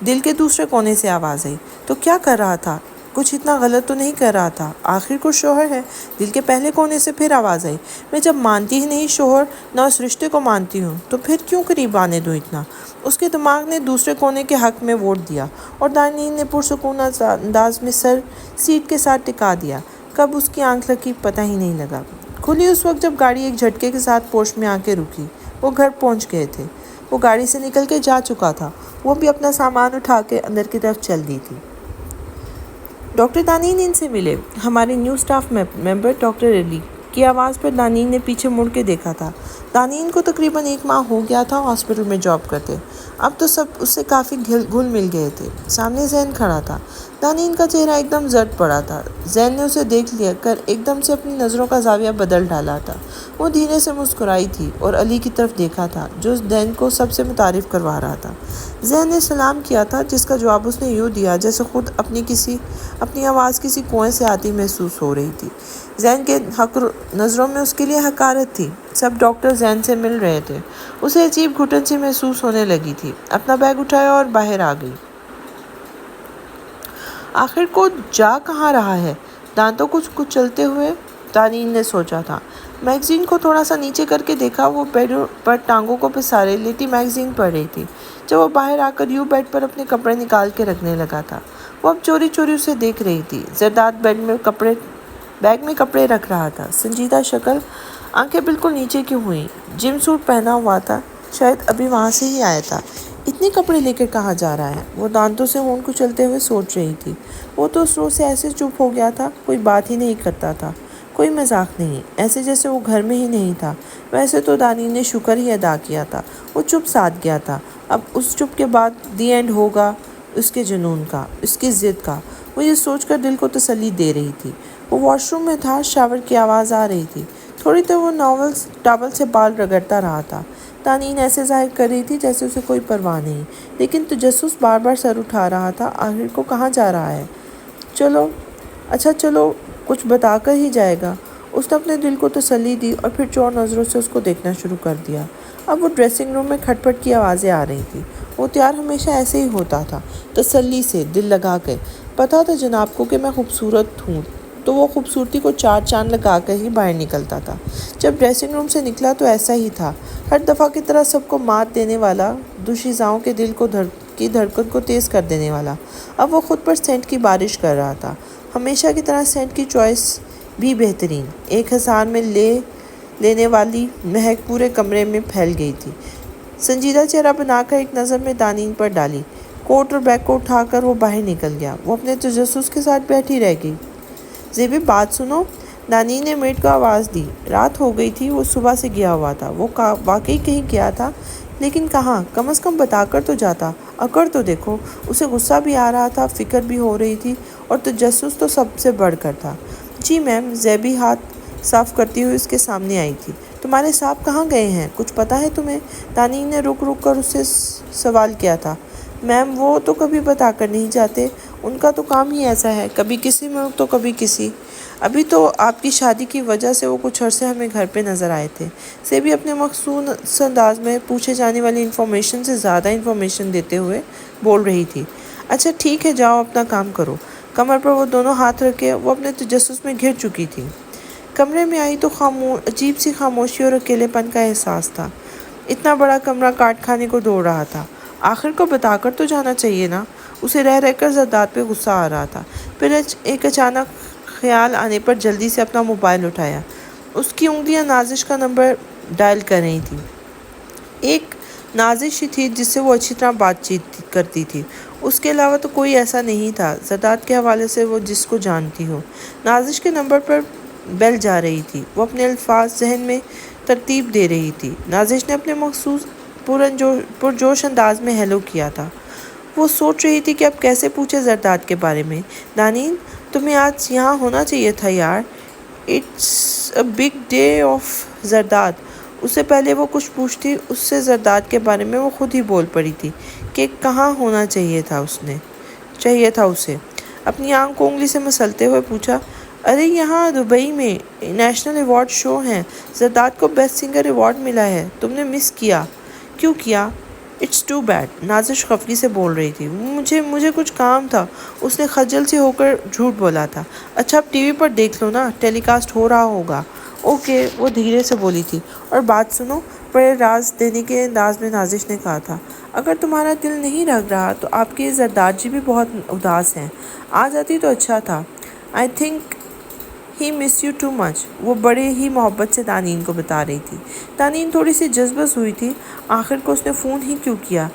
دل کے دوسرے کونے سے آواز آئی، تو کیا کر رہا تھا؟ کچھ اتنا غلط تو نہیں کر رہا تھا، آخر کو شوہر ہے۔ دل کے پہلے کونے سے پھر آواز آئی، میں جب مانتی ہی نہیں شوہر، نہ اس رشتے کو مانتی ہوں، تو پھر کیوں قریب آنے دوں اتنا؟ اس کے دماغ نے دوسرے کونے کے حق میں ووٹ دیا، اور دانین نے پرسکون انداز میں سر سیٹ کے ساتھ ٹکا دیا۔ کب اس کی آنکھ لگی پتہ ہی نہیں لگا۔ کھلی اس وقت جب گاڑی ایک جھٹکے کے ساتھ پوش میں آ کے رکی۔ وہ گھر پہنچ گئے تھے۔ وہ گاڑی سے نکل کے جا چکا تھا۔ وہ بھی اپنا سامان اٹھا کے اندر کی طرف چل دی تھی۔ ڈاکٹر دانین ان سے ملے۔ ہمارے نیو اسٹاف ممبر ڈاکٹر علی کی آواز پر دانین نے پیچھے مڑ کے دیکھا تھا۔ دانین کو تقریباً 1 ماہ ہو گیا تھا ہاسپٹل میں جاب کرتے۔ اب تو سب اس سے کافی گھل مل گئے تھے۔ سامنے زین کھڑا تھا۔ دانین کا چہرہ ایک دم زرد پڑا تھا۔ زین نے اسے دیکھ لیا کر ایک دم سے اپنی نظروں کا زاویہ بدل ڈالا تھا۔ وہ دھیرے سے مسکرائی تھی اور علی کی طرف دیکھا تھا جو زین کو سب سے متعارف کروا رہا تھا۔ زین نے سلام کیا تھا، جس کا جواب اس نے یوں دیا جیسے خود اپنی آواز کسی کنویں سے آتی محسوس ہو رہی تھی۔ زین کے نظروں میں اس کے لیے حقارت تھی۔ سب ڈاکٹر زین سے مل رہے تھے۔ اسے عجیب گھٹن سی محسوس ہونے لگی تھی۔ اپنا بیگ اٹھایا اور باہر آ گئی۔ آخر کو جا کہاں رہا ہے؟ دانتوں کو کچلتے ہوئے دانین نے سوچا تھا۔ میگزین کو تھوڑا سا نیچے کر کے دیکھا، وہ بیڈ پر ٹانگوں کو پسارے لیٹی میگزین پڑھ رہی تھی۔ جب وہ باہر آ کر یوں بیڈ پر اپنے کپڑے نکال کے رکھنے لگا تھا، وہ اب چوری چوری اسے دیکھ رہی تھی۔ زرداد بیگ میں کپڑے رکھ رہا تھا، سنجیدہ شکل، آنکھیں بالکل نیچے کی ہوئیں۔ جم سوٹ پہنا ہوا تھا، شاید ابھی وہاں سے ہی آیا تھا۔ اتنے کپڑے لے کر کہاں جا رہا ہے؟ وہ دانتوں سے ہونٹ کچلتے ہوئے سوچ رہی تھی۔ وہ تو اس روز سے ایسے چپ ہو گیا تھا، کوئی بات ہی نہیں کرتا تھا، کوئی مذاق نہیں، ایسے جیسے وہ گھر میں ہی نہیں تھا۔ ویسے تو دانین نے شکر ہی ادا کیا تھا، وہ چپ سادھ گیا تھا۔ اب اس چپ کے بعد دی اینڈ ہوگا اس کے جنون کا، اس کی ضد کا۔ وہ یہ سوچ کر دل کو تسلی دے رہی تھی۔ وہ واش روم میں تھا، شاور کی آواز آ رہی تھی۔ تھوڑی دیر وہ ٹاول سے بال رگڑتا رہا تھا۔ دانین ایسے ظاہر کر رہی تھی جیسے اسے کوئی پرواہ نہیں، لیکن تجسس بار بار سر اٹھا رہا تھا۔ آخر کو کہاں جا رہا ہے؟ چلو کچھ بتا کر ہی جائے گا۔ اس نے اپنے دل کو تسلی دی اور پھر چور نظروں سے اس کو دیکھنا شروع کر دیا۔ اب وہ ڈریسنگ روم میں کھٹ پٹ کی آوازیں آ رہی تھی۔ وہ تیار ہمیشہ ایسے ہی ہوتا تھا، تسلی سے، دل لگا کے۔ پتا تھا جناب کو کہ میں خوبصورت ہوں، تو وہ خوبصورتی کو 4 چاند لگا کر ہی باہر نکلتا تھا۔ جب ڈریسنگ روم سے نکلا تو ایسا ہی تھا، ہر دفعہ کی طرح سب کو مات دینے والا، دوشیزاؤں کے دل کی دھڑکن کو تیز کر دینے والا۔ اب وہ خود پر سینٹ کی بارش کر رہا تھا، ہمیشہ کی طرح سینٹ کی چوائس بھی بہترین۔ 1000 میں لینے والی مہک پورے کمرے میں پھیل گئی تھی۔ سنجیدہ چہرہ بنا کر ایک نظر میں دانین پر ڈالی، کوٹ اور بیگ کو اٹھا کر وہ باہر نکل گیا۔ وہ اپنے تجسس کے ساتھ بیٹھی رہ گئی۔ زیبی بات سنو، دانین نے میڈ کو آواز دی۔ رات ہو گئی تھی، وہ صبح سے گیا ہوا تھا۔ وہ واقعی کہیں گیا تھا، لیکن کہاں؟ کم از کم بتا کر تو جاتا۔ اکڑ تو دیکھو، اسے غصہ بھی آ رہا تھا، فکر بھی ہو رہی تھی، اور تجسس تو سب سے بڑھ کر تھا۔ جی میم، زیبی ہاتھ صاف کرتی ہوئی اس کے سامنے آئی تھی۔ تمہارے صاحب کہاں گئے ہیں؟ کچھ پتہ ہے تمہیں؟ دانین نے رک کر اس سے سوال کیا تھا۔ میم، وہ تو کبھی بتا کر نہیں جاتے، ان کا تو کام ہی ایسا ہے، کبھی کسی ملک تو کبھی کسی۔ ابھی تو آپ کی شادی کی وجہ سے وہ کچھ عرصے ہمیں گھر پہ نظر آئے تھے۔ زیبی اپنے مخصوص انداز میں پوچھے جانے والی انفارمیشن سے زیادہ انفارمیشن دیتے ہوئے بول رہی تھی۔ اچھا ٹھیک ہے، جاؤ اپنا کام کرو۔ کمر پر وہ دونوں ہاتھ رکھے وہ اپنے تجسس میں گھر چکی تھی۔ کمرے میں آئی تو عجیب سی خاموشی اور اکیلے پن کا احساس تھا۔ اتنا بڑا کمرہ کاٹ کھانے کو دوڑ رہا تھا۔ آخر کو بتا کر تو جانا چاہیے نا۔ اسے رہ کر زرداد پہ غصہ آ رہا تھا۔ پھر ایک اچانک خیال آنے پر جلدی سے اپنا موبائل اٹھایا۔ اس کی انگلیاں نازش کا نمبر ڈائل کر رہی تھیں۔ ایک نازش ہی تھی جس سے وہ اچھی طرح بات چیت کرتی تھی، اس کے علاوہ تو کوئی ایسا نہیں تھا زرداد کے حوالے سے وہ جس کو جانتی ہو۔ نازش کے نمبر پر بیل جا رہی تھی۔ وہ اپنے الفاظ ذہن میں ترتیب دے رہی تھی۔ نازش نے اپنے مخصوص پرجوش انداز میں ہیلو کیا تھا۔ وہ سوچ رہی تھی کہ اب کیسے پوچھے زرداد کے بارے میں۔ دانین، تمہیں آج یہاں ہونا چاہیے تھا یار، it's a big day of Zardad. اس سے پہلے وہ کچھ پوچھتی اس سے زرداد کے بارے میں وہ خود ہی بول پڑی تھی کہ کہاں ہونا چاہیے تھا اسے۔ اپنی آنکھ کو انگلی سے مسلتے ہوئے پوچھا، ارے یہاں دبئی میں نیشنل ایوارڈ شو ہیں، زرداد کو بیسٹ سنگر ایوارڈ ملا ہے، تم نے مس کیا۔ کیوں کیا؟ اٹس ٹو بیڈ، نازش خفگی سے بول رہی تھی۔ مجھے کچھ کام تھا، اس نے خجل سے ہو کر جھوٹ بولا تھا۔ اچھا اب ٹی وی پر دیکھ لو نا، ٹیلی کاسٹ ہو رہا ہوگا۔ اوکے، وہ دھیرے سے بولی تھی۔ اور بات سنو، بڑے راز دینے کے انداز میں نازش نے کہا تھا، اگر تمہارا دل نہیں لگ رہا تو آپ کے زرداد جی بھی بہت اداس ہیں، آ جاتی تو اچھا تھا۔ I think he miss you too much, وہ بڑے ہی محبت سے دانین کو بتا رہی تھی۔ دانین تھوڑی سی جذبس ہوئی تھی، آخر کو اس نے فون ہی کیوں کیا؟